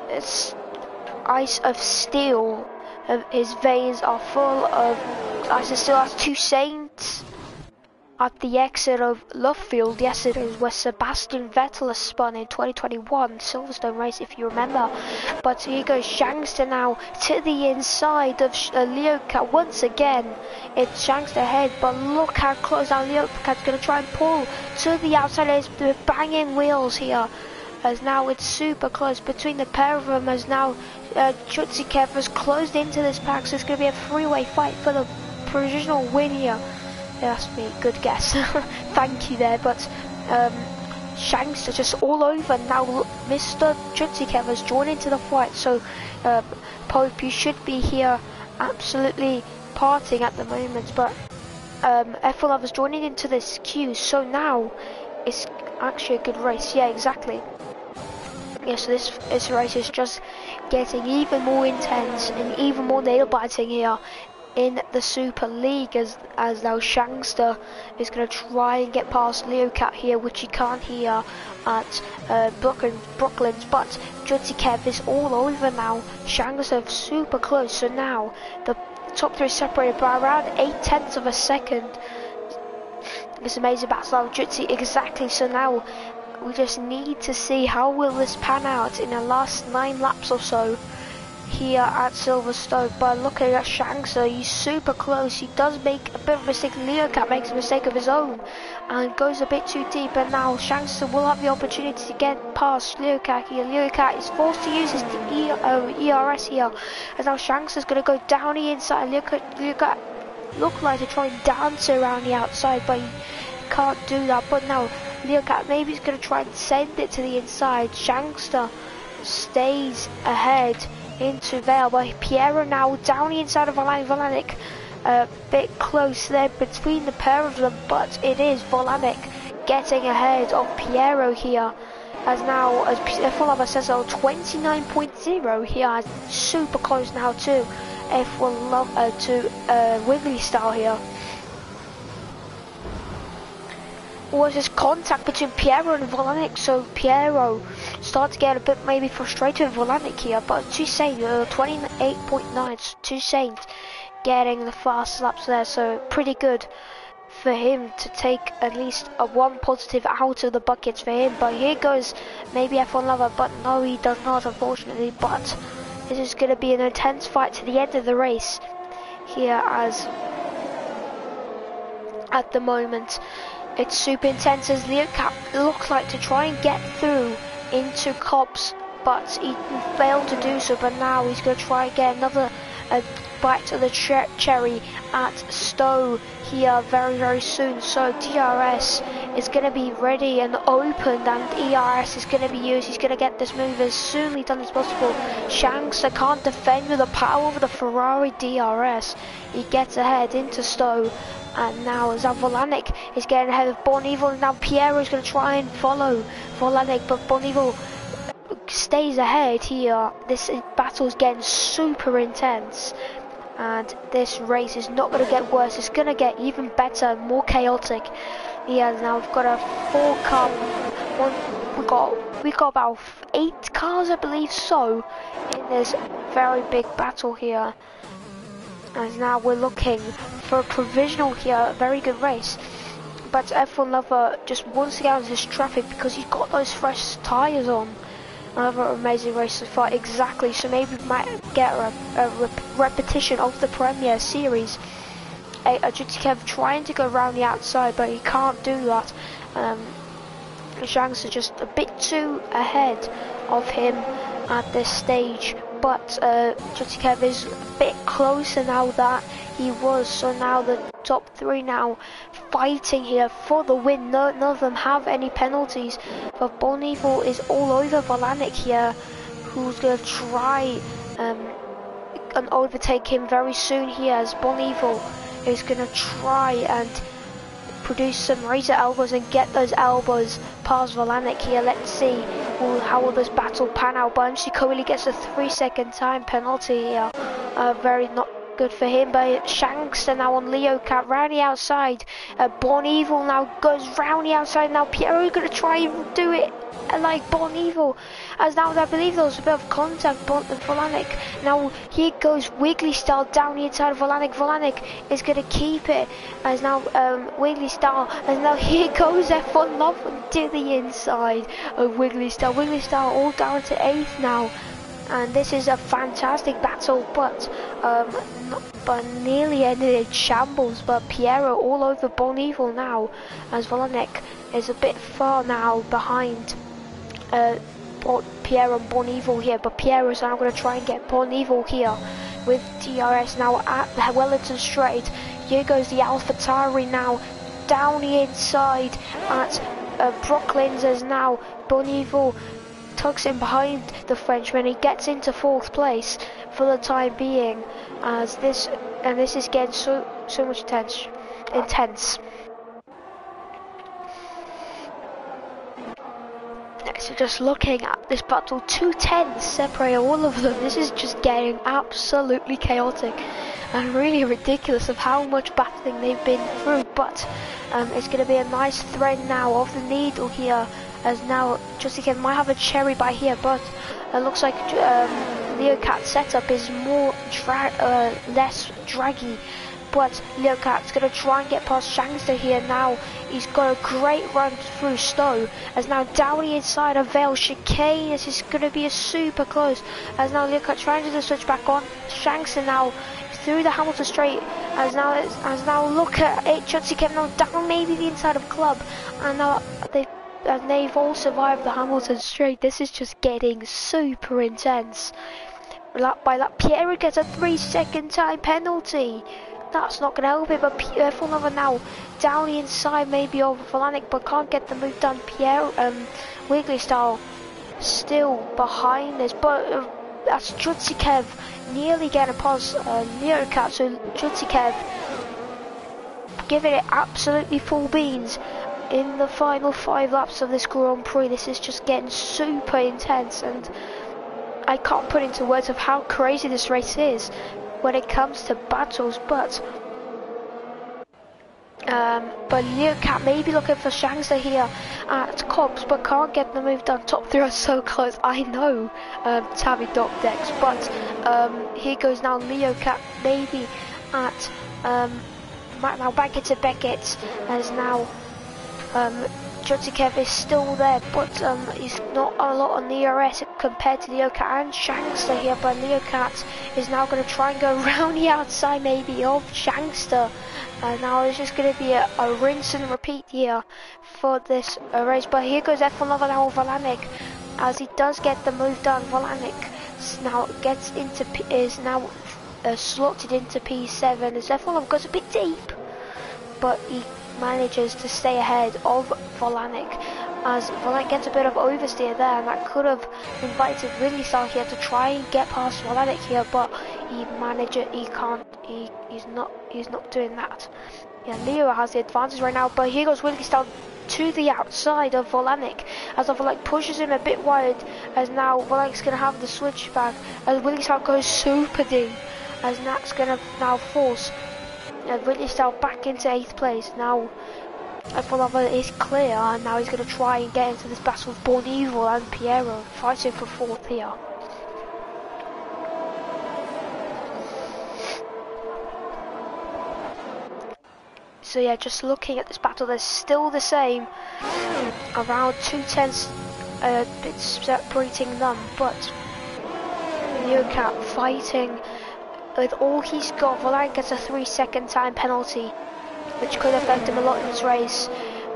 it's ice of steel. His veins are full of ice of steel. Has two saints at the exit of Lovefield yesterday, where Sebastian Vettel has spun in 2021 Silverstone race, if you remember. But here goes Shankster now to the inside of Leocat once again. It's Shankster ahead, but look how close now Leocat's going to try and pull to the outside. There's banging wheels here, as now it's super close between the pair of them. As now Chutsikev has closed into this pack, so it's going to be a three-way fight for the provisional win here. That's me, good guess. Thank you there, but Shanks are just all over now. Mr. Chutsikev has joined into the fight, so Pope, you should be here absolutely partying at the moment, but F1 Lovers joining into this queue, so now it's actually a good race. Yeah, exactly. Yeah, so this race is just getting even more intense and even more nail-biting here in the Super League, as now Shankster is going to try and get past Leocat here, which he can't here at Brooklands, but Chutsikev is all over now. Shankster super close, so now the top three is separated by around 0.8 of a second. This amazing battle of Jutsi, exactly. So now we just need to see how will this pan out in the last 9 laps or so here at Silverstone, but looking at Shankster, he's super close. He does make a bit of a mistake. Leocat makes a mistake of his own and goes a bit too deep, and now Shankster will have the opportunity to get past Leocat here. Leocat is forced to use his ERS here, as now Shankster's going to go down the inside. Leocat look like to try and dance around the outside, but he can't do that. But now Leocat maybe he's going to try and send it to the inside. Shankster stays ahead into Vale, but Piero now down the inside of Volanik, a bit close there between the pair of them, but it is Volanik getting ahead of Piero here, as now, as F1 says, 29.0 here, super close now to F1 to Wiggly Style here. Was this contact between Piero and Volanik, so Piero started to get a bit maybe frustrated with Volanik here, but Toussaint, 28.9, Toussaint getting the fast laps there, so pretty good for him to take at least a one positive out of the buckets for him. But here goes maybe F1 Lover, but no, he does not, unfortunately. But this is going to be an intense fight to the end of the race here, as at the moment it's super intense, as Leocat looks like to try and get through into Cobbs, but he failed to do so. But now he's going to try and get another bite of the cherry at Stowe here very soon. So DRS is going to be ready and opened, and ERS is going to be used. He's going to get this move as soonly done as possible. Shankster can't defend with the power of the Ferrari DRS. He gets ahead into Stowe. And now Volanik is getting ahead of Bon Evil, and now Piero is going to try and follow Volanik, but Bon Evil stays ahead here. This battle is getting super intense, and this race is not going to get worse. It's going to get even better and more chaotic. Yeah, now we've got a 4-car one. We got about 8 cars, I believe, so in this very big battle here. As now we're looking for a provisional here, a very good race. But F1 Lover just wants to get out of this traffic because he's got those fresh tyres on. Another amazing race so far, exactly. So maybe we might get a repetition of the Premier Series. Kev trying to go around the outside, but he can't do that. Shanks are just a bit too ahead of him at this stage. But Kev is a bit closer now that he was, so now the top 3 now fighting here for the win. None of them have any penalties, but Bon Evil is all over Volanik here, who's going to try and overtake him very soon here, as Bon Evil is going to try and produce some razor elbows and get those elbows past Volanik here. Let's see how will this battle pan out. But Cooley gets a 3-second time penalty here. Very not good for him, but Shankster now on Leocat round the outside. Bon Evil now goes round the outside. Now Piero is going to try and do it like Bon Evil, as now I believe there was a bit of contact. Volanik, now here goes Wiggly Style down the inside of Volanik. Volanik is going to keep it, as now Wiggly Style, as now here goes F1 Love to the inside of Wiggly Style. Wiggly Style all down to 8th now, and this is a fantastic battle, but nearly ended in shambles. But Piero all over Bon Evil now, as Volanik is a bit far now behind Piero and Bon Evil here. But Piero's now going to try and get Bon Evil here with DRS now at Wellington Straight. Here goes the AlphaTauri now down the inside at Brooklands, as now Bon Evil tucks in behind the Frenchman. He gets into 4th place for the time being, as this is getting so much intense. So just looking at this battle, 210 separate all of them. This is just getting absolutely chaotic and really ridiculous of how much battling they've been through. But it's going to be a nice thread now of the needle here, as now Justin might have a cherry by here, but it looks like Leocat's setup is more less draggy but Leocat's going to try and get past Shangster here now. He's got a great run through Stowe, as now down the inside of Vale chicane. This is going to be a super close, as now Leocat trying to switch back on. Shangster now through the Hamilton straight, as now look at it, Chutzy kept now down maybe the inside of Club, and now they've all survived the Hamilton straight. This is just getting super intense. Lap by lap, Piero gets a 3-second time penalty. That's not going to help him, but F1 now down the inside maybe over Valanik, but can't get the move done. Piero, Wiggly style, still behind this, but that's Jutsikev nearly getting past Leocat, so Jutsikev giving it absolutely full beans in the final 5 laps of this Grand Prix. This is just getting super intense, and I can't put into words of how crazy this race is when it comes to battles, but Leocat may be looking for Shangster here at Cobbs, but can't get the move done. Top 3 are so close, I know, Tabby Dog Decks, but here goes now Leocat maybe at now back into Beckett, as now Jutsikev is still there, but he's not a lot on the ERS compared to Leocat and Shangster here, but Leocat is now going to try and go around the outside maybe of Shangster. Now it's just going to be a rinse and repeat here for this race, but here goes F1 Lover now, Valanik, as he does get the move done. Valanik now gets into, is now slotted into P7, as F1 Lover goes a bit deep, but he manages to stay ahead of Valanik, as Valanik gets a bit of oversteer there, and that could have invited Ridley Star here to try and get past Valanik here, but he's not doing that. Yeah, Leo has the advantage right now, but here goes Ridley Star to the outside of Valanik, as Valanik pushes him a bit wide, as now Valanik's going to have the switch back, as Ridley Star goes super deep, as Nat's going to now force Ridley Star back into 8th place. Now F1 is clear, and now he's going to try and get into this battle with Born Evil and Piero, fighting for 4th here. So yeah, just looking at this battle, they're still the same, around 2/10 bits separating them, but Leocat fighting with all he's got. Valanik gets a 3-second time penalty, which could affect him a lot in this race,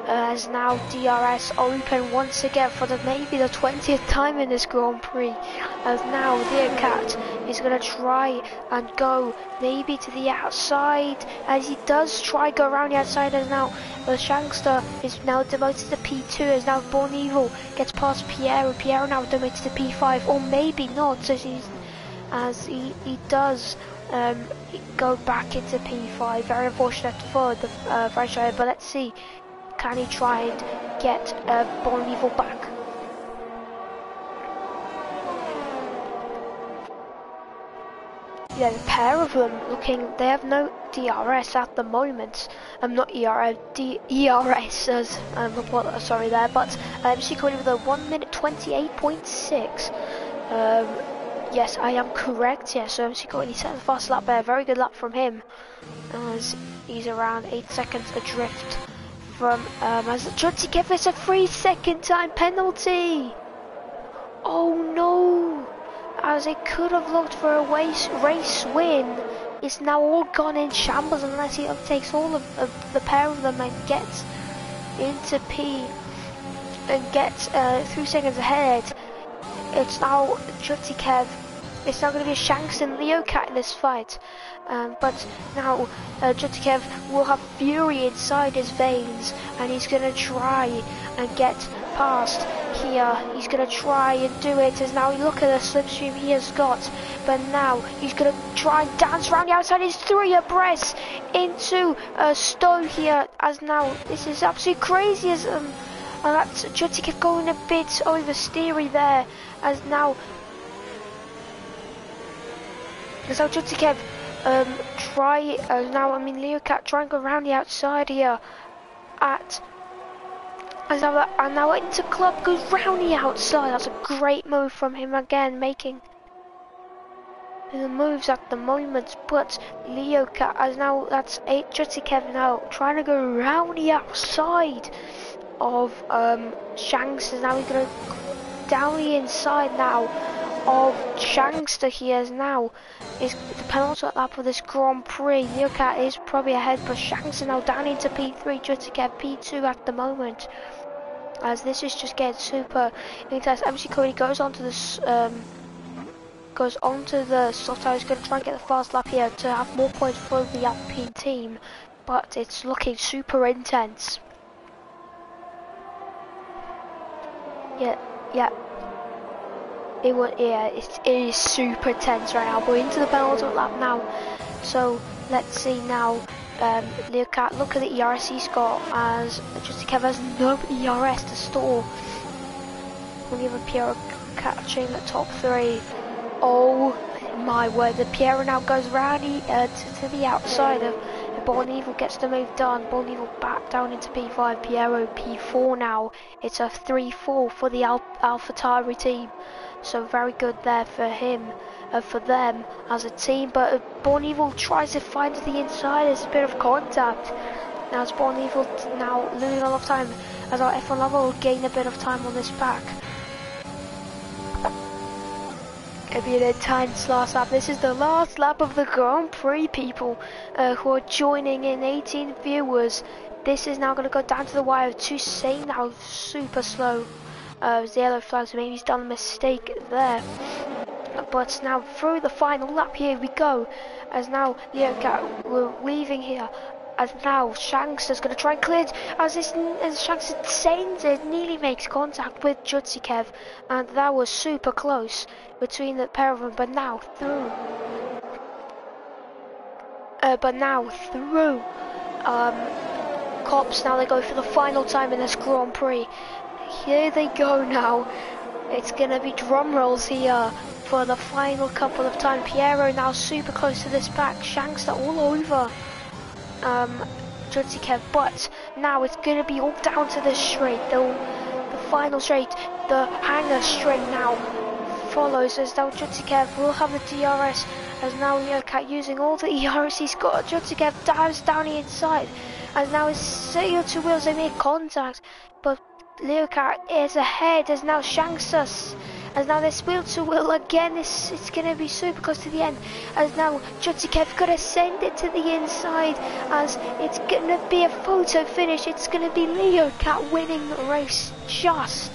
as now DRS open once again for maybe the 20th time in this Grand Prix, as now Leocat is going to try and go maybe to the outside, as he does try go around the outside, as now the Shangster is now demoted to P2, as now Born Evil gets past Piero. Piero now demoted to P5, or maybe not, as he does go back into P5. Very unfortunate for the French driver, but let's see, can he try and get Born Evil back? Yeah, the pair of them they have no DRS at the moment. Not ERS, as sorry there, but she called with a 1 minute 28.6. Yes, I am correct. Yeah, so MC Courtney set the fast lap there. Very good lap from him, as he's around 8 seconds adrift from as Judgy gave us a 3-second time penalty. Oh no! As it could have looked for a race win, it's now all gone in shambles unless he takes all of the pair of them and gets into P and gets 3 seconds ahead. It's now Jutsikev. It's now going to be a Shanks and Leocat in this fight. But now Jutsikev will have fury inside his veins, and he's going to try and get past here. He's going to try and do it, as now look at the slipstream he has got. But now he's going to try and dance around the outside. He's 3 abreast into Stowe here, as now this is absolutely crazy, as and that's Jutsikev going a bit oversteery there, as now Jutsikev Leocat try and go around the outside here and now into Club goes round the outside. That's a great move from him again, making in the moves at the moment, but Leo Cat as now, that's 8 Jutty Kevin now trying to go around the outside of Shanks. Is now he's gonna down the inside now of Shankster. He is now is the penultimate lap of this Grand Prix. Leo Cat is probably ahead, but Shanks now down into P3, Jutty Kev P2 at the moment. As this is just getting super intense. MC Cody goes onto this goes onto the soft tire. He's going to try and get the fast lap here to have more points for the Alpine team, but it's looking super intense. Yeah. It is super tense right now. We're into the penultimate lap now, so let's see now. Leo Cat, look at the ERS he's got, as Justin Kev has no ERS to stall. We have a Piero catching the top 3. Oh my word, the Piero now goes round to the outside of Born Evil, gets the move done. Born Evil back down into P5, Piero P4 now. It's a 3-4 for the AlphaTauri team. So very good there for him, for them as a team. But Born Evil tries to find the inside. There's a bit of contact. Now it's Born Evil now losing a lot of time, as our F1 lover will gain a bit of time on this pack. It'll be an intense last lap. This is the last lap of the Grand Prix, people who are joining in, 18 viewers. This is now going to go down to the wire. Toussaint now super slow. The yellow flags, maybe he's done a mistake there. But now through the final lap, here we go. As now Leo Cat, we're leaving here. As now Shanks is going to try and clear it, as Shanks sends it, nearly makes contact with Jutsi Kev, and that was super close between the pair of them. But now through, Cops, now they go for the final time in this Grand Prix. Here they go now. It's going to be drum rolls here for the final couple of times. Piero now super close to this back. Shanks are all over Jutsi Kev, but now it's going to be all down to this straight. The final straight, the hanger straight now follows, as now Jutsi Kev will have the DRS, as now Leo Cat using all the ERS he's got. Jutsi Kev dives down the inside, as now his CO2 wheels, they make contact, but Leo Cat is ahead, as now Shanks as now this wheel to wheel again. It's going to be super close to the end, as now Jutsi Kev going to send it to the inside, as it's going to be a photo finish. It's going to be Leo Cat winning the race just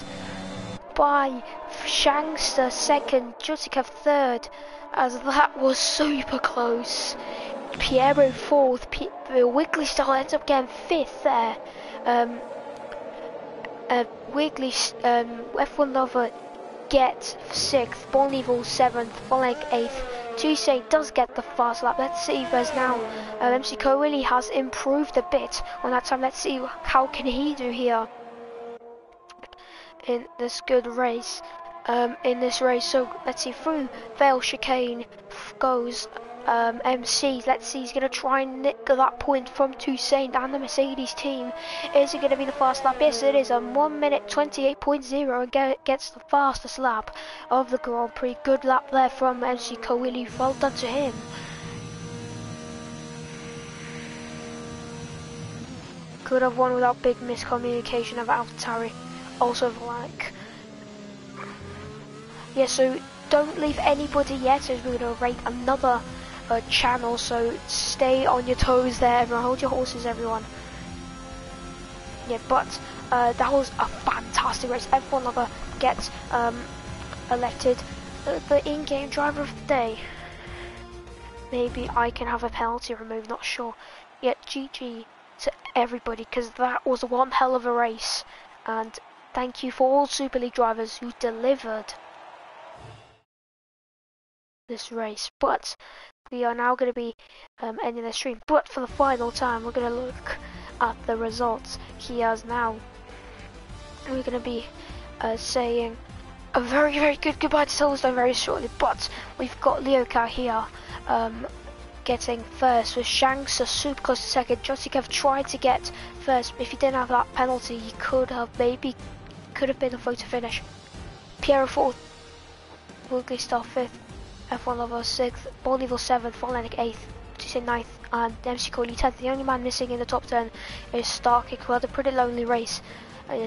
by Shankster second, Jutsi Kev third, as that was super close. Piero fourth, Wiggly Star ends up getting fifth there. Wiggly F1 Lover gets 6th, Born Evil 7th, Folleg 8th, Toussaint does get the fast lap. Let's see if there's now, MC Coeli has improved a bit on that time. Let's see how can he do here in this good race, so let's see, through Vale Chicane goes MC. Let's see, he's going to try and nick that point from Toussaint and the Mercedes team. Is it going to be the fast lap? Yes, it is. A 1 minute 28.0 and gets the fastest lap of the Grand Prix. Good lap there from MC Coeli. Well done to him. Could have won without big miscommunication of AlphaTauri. Also, like, yeah, so don't leave anybody yet, as we're going to rate another channel, so stay on your toes there, everyone. Hold your horses, everyone. Yeah, but that was a fantastic race. F1 Lover gets elected the in-game driver of the day. Maybe I can have a penalty removed, not sure. Yeah, GG to everybody, because that was one hell of a race, and thank you for all Super League drivers who delivered this race. But we are now going to be ending the stream, but for the final time we're going to look at the results. Here's now, we're going to be saying a very, very good goodbye to Silverstone very shortly, but we've got Leo Cat here getting first, with Shanks super close to second. Jutsi Kev tried to get first. If he didn't have that penalty, he could have been a photo finish. Piero fourth, Wiggly Star fifth, F1 level 6th, Ball level 7th, Fallen 8th, Tuesday 9th, and MC Coley 10th. The only man missing in the top 10 is Starkick, who had a pretty lonely race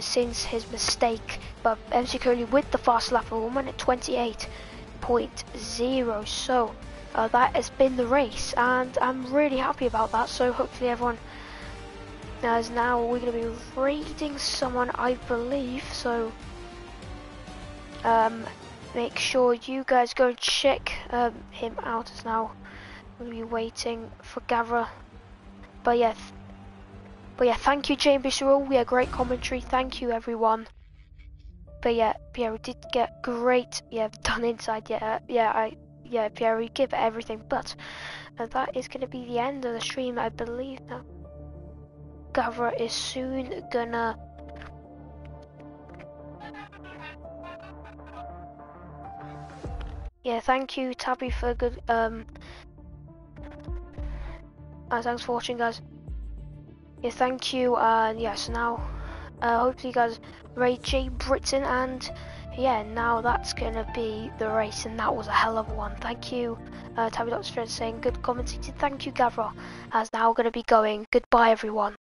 since his mistake. But MC Coley with the fast lap of 1 minute 28.0. So that has been the race, and I'm really happy about that. So hopefully everyone knows. Now we're going to be raiding someone, I believe. So make sure you guys go and check him out. As now we'll be waiting for Gavra. But yeah, thank you, James Rule. We had great commentary. Thank you, everyone. But yeah, we did get great. Done inside. We give it everything. But that is going to be the end of the stream, I believe. Now, Gavra is soon gonna. Yeah, thank you, Tabby, for good. Thanks for watching, guys. Yeah, thank you. And yes, now, hopefully, you guys rate J Britain, and yeah, now that's gonna be the race, and that was a hell of a one. Thank you, Tabby Doctor saying good commentating. Thank you, Gavra. As now gonna be going. Goodbye, everyone.